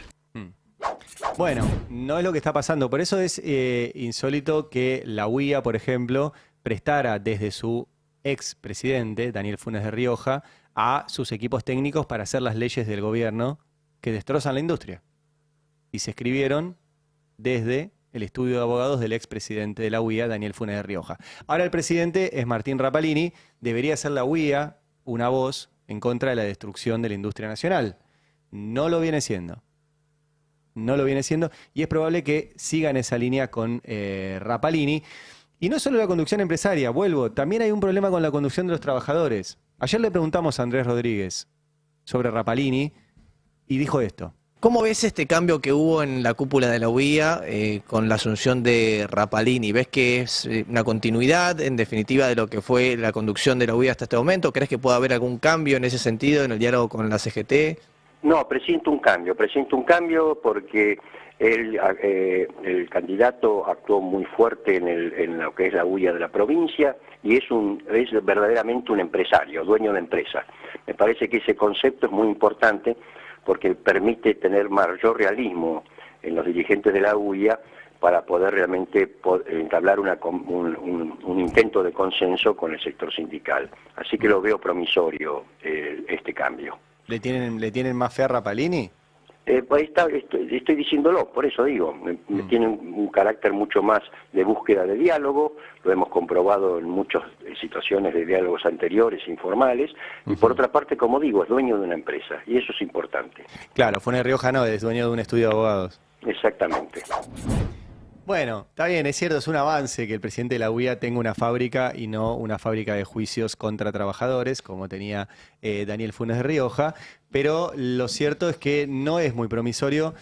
Bueno, no es lo que está pasando. Por eso es insólito que la UIA, por ejemplo, prestara desde su expresidente, Daniel Funes de Rioja, a sus equipos técnicos para hacer las leyes del gobierno que destrozan la industria. Y se escribieron desde el estudio de abogados del expresidente de la UIA, Daniel Funes de Rioja. Ahora el presidente es Martín Rapalini. Debería ser la UIA una voz en contra de la destrucción de la industria nacional. No lo viene siendo. No lo viene siendo y es probable que siga en esa línea con Rapalini. Y no solo la conducción empresaria, vuelvo, también hay un problema con la conducción de los trabajadores. Ayer le preguntamos a Andrés Rodríguez sobre Rapalini y dijo esto. ¿Cómo ves este cambio que hubo en la cúpula de la UIA con la asunción de Rapalini? ¿Ves que es una continuidad, en definitiva, de lo que fue la conducción de la UIA hasta este momento? ¿Crees que puede haber algún cambio en ese sentido, en el diálogo con la CGT? No, presiento un cambio porque el candidato actuó muy fuerte en lo que es la UIA de la provincia y es verdaderamente un empresario, dueño de empresa. Me parece que ese concepto es muy importante porque permite tener mayor realismo en los dirigentes de la UIA para poder realmente entablar un intento de consenso con el sector sindical. Así que lo veo promisorio este cambio. ¿Le tienen más fe a Rapalini? Pues estoy diciéndolo, por eso digo, tiene un carácter mucho más de búsqueda de diálogo, lo hemos comprobado en muchas situaciones de diálogos anteriores, informales, y por otra parte, como digo, es dueño de una empresa, y eso es importante. Claro, Funes de Rioja no, es dueño de un estudio de abogados. Exactamente. Bueno, está bien, es cierto, es un avance que el presidente de la UIA tenga una fábrica y no una fábrica de juicios contra trabajadores, como tenía Daniel Funes de Rioja, pero lo cierto es que no es muy promisorio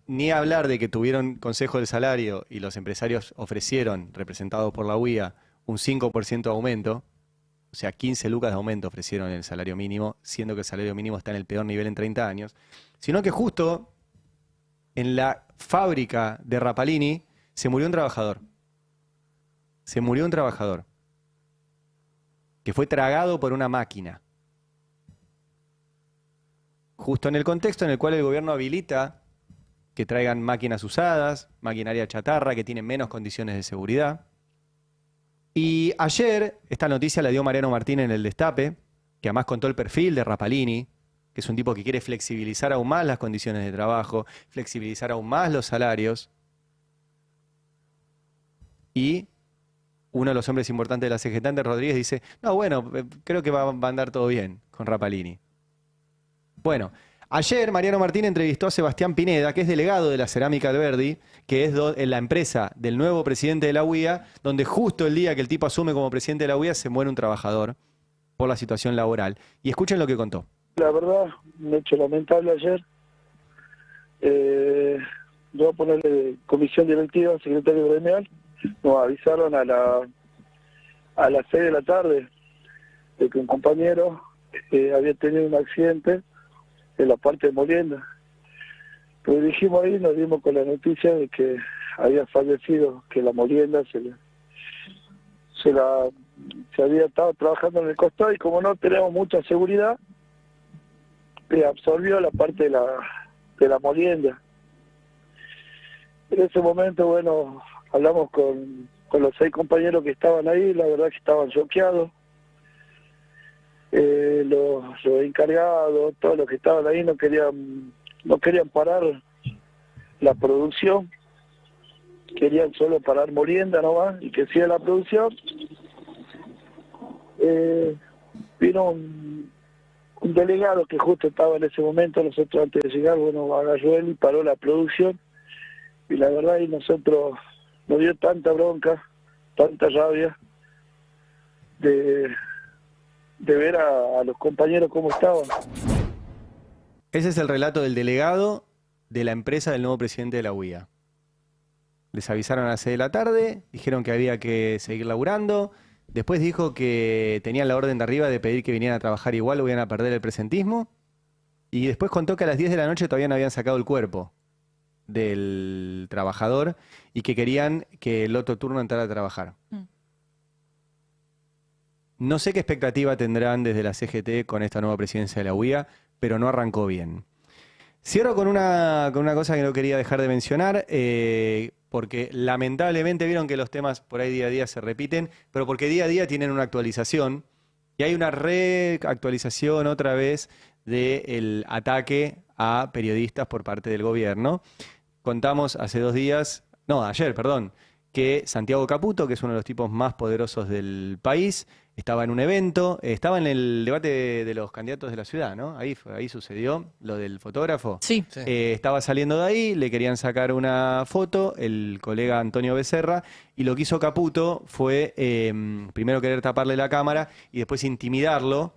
ni hablar de que tuvieron Consejo del Salario y los empresarios ofrecieron, representados por la UIA, un 5% de aumento, o sea, 15 lucas de aumento ofrecieron el salario mínimo, siendo que el salario mínimo está en el peor nivel en 30 años, sino que justo en la fábrica de Rapalini se murió un trabajador. Se murió un trabajador que fue tragado por una máquina. Justo en el contexto en el cual el gobierno habilita que traigan máquinas usadas, maquinaria chatarra, que tienen menos condiciones de seguridad. Y ayer, esta noticia la dio Mariano Martín en El Destape, que además contó el perfil de Rapalini, que es un tipo que quiere flexibilizar aún más las condiciones de trabajo, flexibilizar aún más los salarios. Y uno de los hombres importantes de la CGT, Andrés Rodríguez, dice, no, bueno, creo que va a andar todo bien con Rapalini. Bueno, ayer Mariano Martín entrevistó a Sebastián Pineda, que es delegado de la Cerámica Alberdi, que es la empresa del nuevo presidente de la UIA, donde justo el día que el tipo asume como presidente de la UIA se muere un trabajador por la situación laboral. Y escuchen lo que contó. La verdad, un hecho lamentable ayer. Yo voy a ponerle comisión directiva, secretario gremial. Nos avisaron a las 6 de la tarde de que un compañero había tenido un accidente en la parte de molienda. Pues dijimos ahí, nos dimos con la noticia de que había fallecido, que la molienda se había estado trabajando en el costado y como no tenemos mucha seguridad, absorbió la parte de la molienda. En ese momento, bueno, hablamos con los 6 compañeros que estaban ahí, la verdad que estaban choqueados. Los encargados, todos los que estaban ahí no querían parar la producción, querían solo parar molienda nomás y que siga la producción. Vino un delegado que justo estaba en ese momento, nosotros antes de llegar, bueno, agarró él y paró la producción. Y la verdad, y nosotros nos dio tanta bronca, tanta rabia de ver a los compañeros cómo estaban. Ese es el relato del delegado de la empresa del nuevo presidente de la UIA. Les avisaron a las 6 de la tarde, dijeron que había que seguir laburando, después dijo que tenían la orden de arriba de pedir que vinieran a trabajar igual o iban a perder el presentismo, y después contó que a las 10 de la noche todavía no habían sacado el cuerpo del trabajador y que querían que el otro turno entrara a trabajar. No sé qué expectativa tendrán desde la CGT con esta nueva presidencia de la UIA, pero no arrancó bien. Cierro con una cosa que no quería dejar de mencionar, porque lamentablemente vieron que los temas por ahí día a día se repiten, pero porque día a día tienen una actualización, y hay una reactualización otra vez del ataque a periodistas por parte del gobierno. Contamos ayer, que Santiago Caputo, que es uno de los tipos más poderosos del país, estaba en un evento, estaba en el debate de los candidatos de la ciudad, ¿no? Ahí sucedió lo del fotógrafo. Sí. Estaba saliendo de ahí, le querían sacar una foto, el colega Antonio Becerra, y lo que hizo Caputo fue primero querer taparle la cámara y después intimidarlo,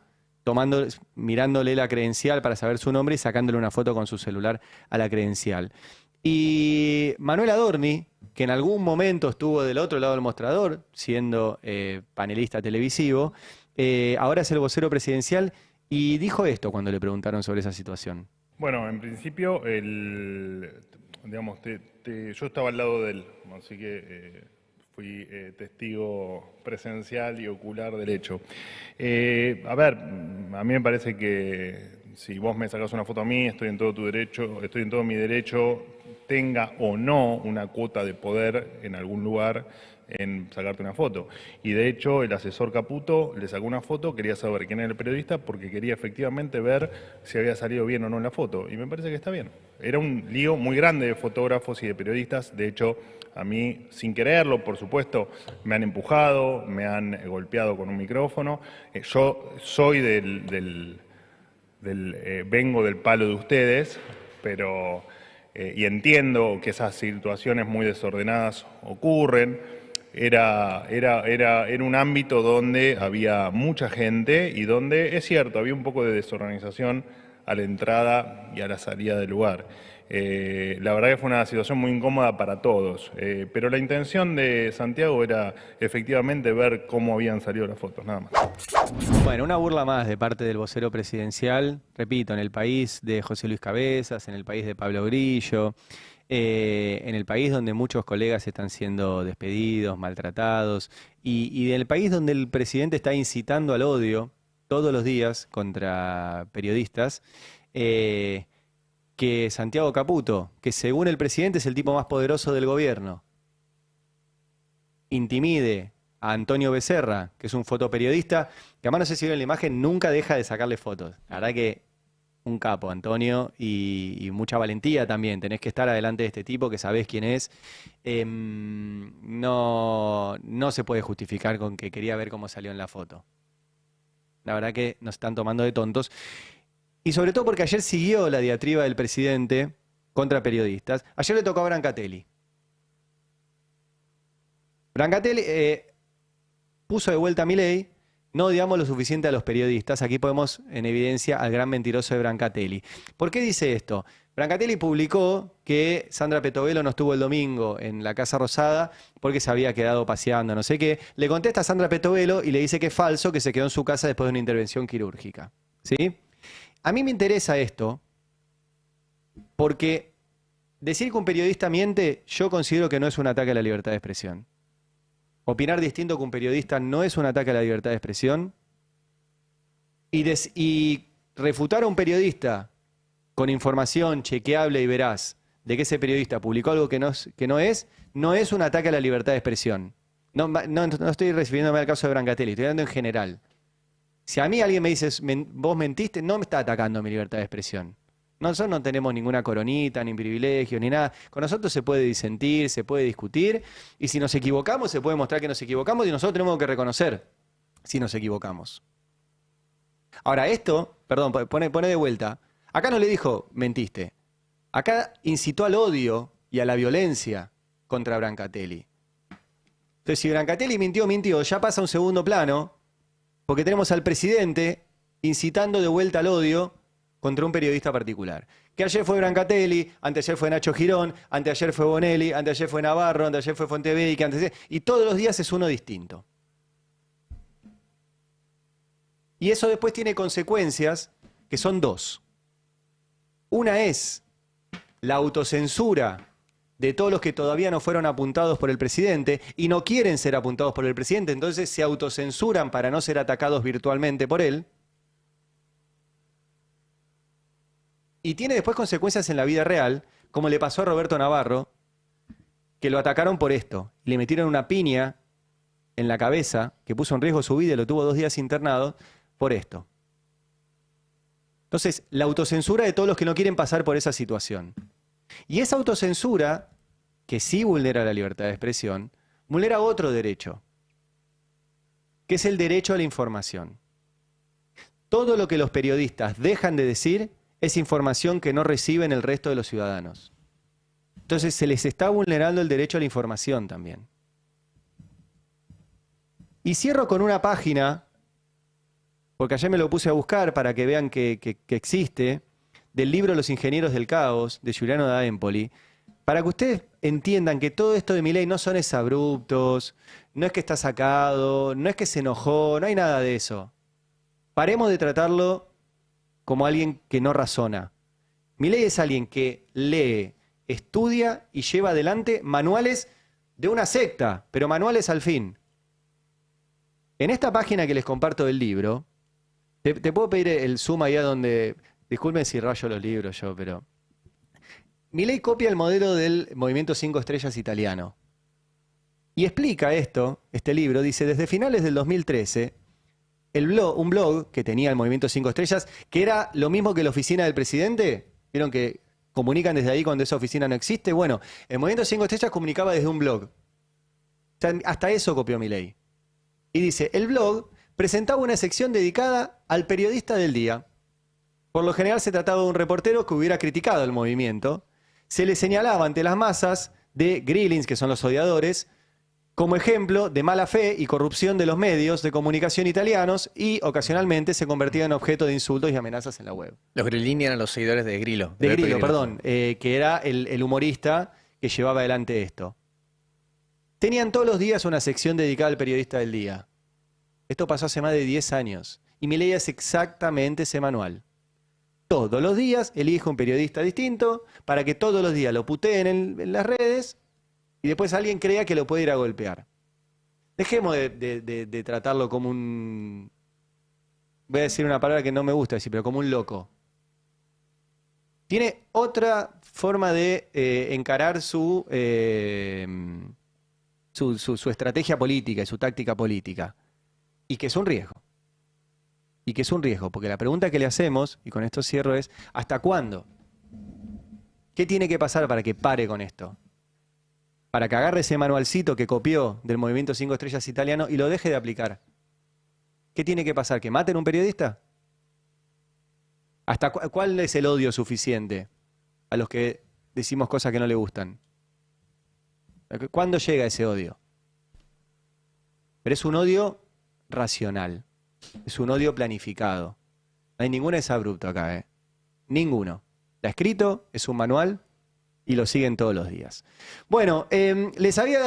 mirándole la credencial para saber su nombre y sacándole una foto con su celular a la credencial. Y Manuel Adorni, que en algún momento estuvo del otro lado del mostrador, siendo panelista televisivo, ahora es el vocero presidencial y dijo esto cuando le preguntaron sobre esa situación. Bueno, en principio, yo estaba al lado de él, así que fui testigo presencial y ocular del hecho. A mí me parece que si vos me sacás una foto a mí, estoy en todo mi derecho, tenga o no una cuota de poder en algún lugar en sacarte una foto. Y de hecho el asesor Caputo le sacó una foto, quería saber quién era el periodista porque quería efectivamente ver si había salido bien o no en la foto. Y me parece que está bien. Era un lío muy grande de fotógrafos y de periodistas. De hecho, a mí, sin quererlo, por supuesto, me han empujado, me han golpeado con un micrófono. Yo soy vengo del palo de ustedes, pero y entiendo que esas situaciones muy desordenadas ocurren. Era un ámbito donde había mucha gente y donde, es cierto, había un poco de desorganización a la entrada y a la salida del lugar. La verdad que fue una situación muy incómoda para todos, pero la intención de Santiago era efectivamente ver cómo habían salido las fotos, nada más. Bueno, una burla más de parte del vocero presidencial, repito, en el país de José Luis Cabezas, en el país de Pablo Grillo, en el país donde muchos colegas están siendo despedidos, maltratados, y en el país donde el presidente está incitando al odio todos los días contra periodistas, que Santiago Caputo, que según el presidente es el tipo más poderoso del gobierno, intimide a Antonio Becerra, que es un fotoperiodista, que además no sé si vieron la imagen, nunca deja de sacarle fotos. La verdad que un capo, Antonio, y mucha valentía también. Tenés que estar adelante de este tipo, que sabés quién es. No se puede justificar con que quería ver cómo salió en la foto. La verdad que nos están tomando de tontos. Y sobre todo porque ayer siguió la diatriba del presidente contra periodistas. Ayer le tocó a Brancatelli. Brancatelli puso de vuelta a Milei, no odiamos lo suficiente a los periodistas. Aquí ponemos en evidencia al gran mentiroso de Brancatelli. ¿Por qué dice esto? Brancatelli publicó que Sandra Petovelo no estuvo el domingo en la Casa Rosada porque se había quedado paseando, no sé qué. Le contesta a Sandra Petovelo y le dice que es falso, que se quedó en su casa después de una intervención quirúrgica. ¿Sí? A mí me interesa esto porque decir que un periodista miente, yo considero que no es un ataque a la libertad de expresión. Opinar distinto que un periodista no es un ataque a la libertad de expresión. Y refutar a un periodista con información chequeable y veraz de que ese periodista publicó algo que no es un ataque a la libertad de expresión. No estoy refiriéndome al caso de Brancatelli, estoy hablando en general. Si a mí alguien me dice, vos mentiste, no me está atacando a mi libertad de expresión. Nosotros no tenemos ninguna coronita, ni privilegio, ni nada. Con nosotros se puede disentir, se puede discutir, y si nos equivocamos, se puede mostrar que nos equivocamos, y nosotros tenemos que reconocer si nos equivocamos. Ahora, esto, perdón, pone de vuelta. Acá no le dijo, mentiste. Acá incitó al odio y a la violencia contra Brancatelli. Entonces, si Brancatelli mintió, ya pasa a un segundo plano, porque tenemos al presidente incitando de vuelta al odio contra un periodista particular. Que ayer fue Brancatelli, anteayer fue Nacho Girón, anteayer fue Bonelli, anteayer fue Navarro, anteayer fue Fontevecchi, y todos los días es uno distinto. Y eso después tiene consecuencias que son dos. Una es la autocensura de todos los que todavía no fueron apuntados por el presidente y no quieren ser apuntados por el presidente, entonces se autocensuran para no ser atacados virtualmente por él. Y tiene después consecuencias en la vida real, como le pasó a Roberto Navarro, que lo atacaron por esto. Le metieron una piña en la cabeza, que puso en riesgo su vida y lo tuvo 2 días internado por esto. Entonces, la autocensura de todos los que no quieren pasar por esa situación. Y esa autocensura, que sí vulnera la libertad de expresión, vulnera otro derecho, que es el derecho a la información. Todo lo que los periodistas dejan de decir es información que no reciben el resto de los ciudadanos. Entonces se les está vulnerando el derecho a la información también. Y cierro con una página, porque ayer me lo puse a buscar para que vean que existe, del libro Los Ingenieros del Caos, de Giuliano da Empoli, para que ustedes entiendan que todo esto de Milei no son exabruptos, no es que está sacado, no es que se enojó, no hay nada de eso. Paremos de tratarlo como alguien que no razona. Milei es alguien que lee, estudia y lleva adelante manuales de una secta, pero manuales al fin. En esta página que les comparto del libro, te puedo pedir el zoom allá donde... Disculpen si rayo los libros yo, pero... Milei copia el modelo del Movimiento 5 Estrellas italiano. Y explica esto, este libro, dice, desde finales del 2013, un blog que tenía el Movimiento 5 Estrellas, que era lo mismo que la oficina del presidente, vieron que comunican desde ahí cuando esa oficina no existe. Bueno, el Movimiento 5 Estrellas comunicaba desde un blog. O sea, hasta eso copió Milei. Y dice, el blog presentaba una sección dedicada al periodista del día. Por lo general se trataba de un reportero que hubiera criticado el movimiento. Se le señalaba ante las masas de grillings, que son los odiadores, como ejemplo de mala fe y corrupción de los medios de comunicación italianos y ocasionalmente se convertía en objeto de insultos y amenazas en la web. Los Grillini eran los seguidores de Grillo. De Grillo, perdón, que era el humorista que llevaba adelante esto. Tenían todos los días una sección dedicada al periodista del día. Esto pasó hace más de 10 años. Y Milei es exactamente ese manual. Todos los días elige un periodista distinto para que todos los días lo puteen en las redes y después alguien crea que lo puede ir a golpear. Dejemos de tratarlo como un... Voy a decir una palabra que no me gusta decir, pero como un loco. Tiene otra forma de encarar su estrategia política y su táctica política. Y que es un riesgo. Y que es un riesgo, porque la pregunta que le hacemos, y con esto cierro, es ¿hasta cuándo? ¿Qué tiene que pasar para que pare con esto? Para que agarre ese manualcito que copió del Movimiento 5 Estrellas italiano y lo deje de aplicar. ¿Qué tiene que pasar? ¿Que maten a un periodista? ¿Hasta cuál es el odio suficiente a los que decimos cosas que no le gustan? ¿Cuándo llega ese odio? Pero es un odio racional. Es un odio planificado. No hay ningún exabrupto acá, ¿eh? Ninguno. Está escrito, es un manual y lo siguen todos los días. Bueno, les había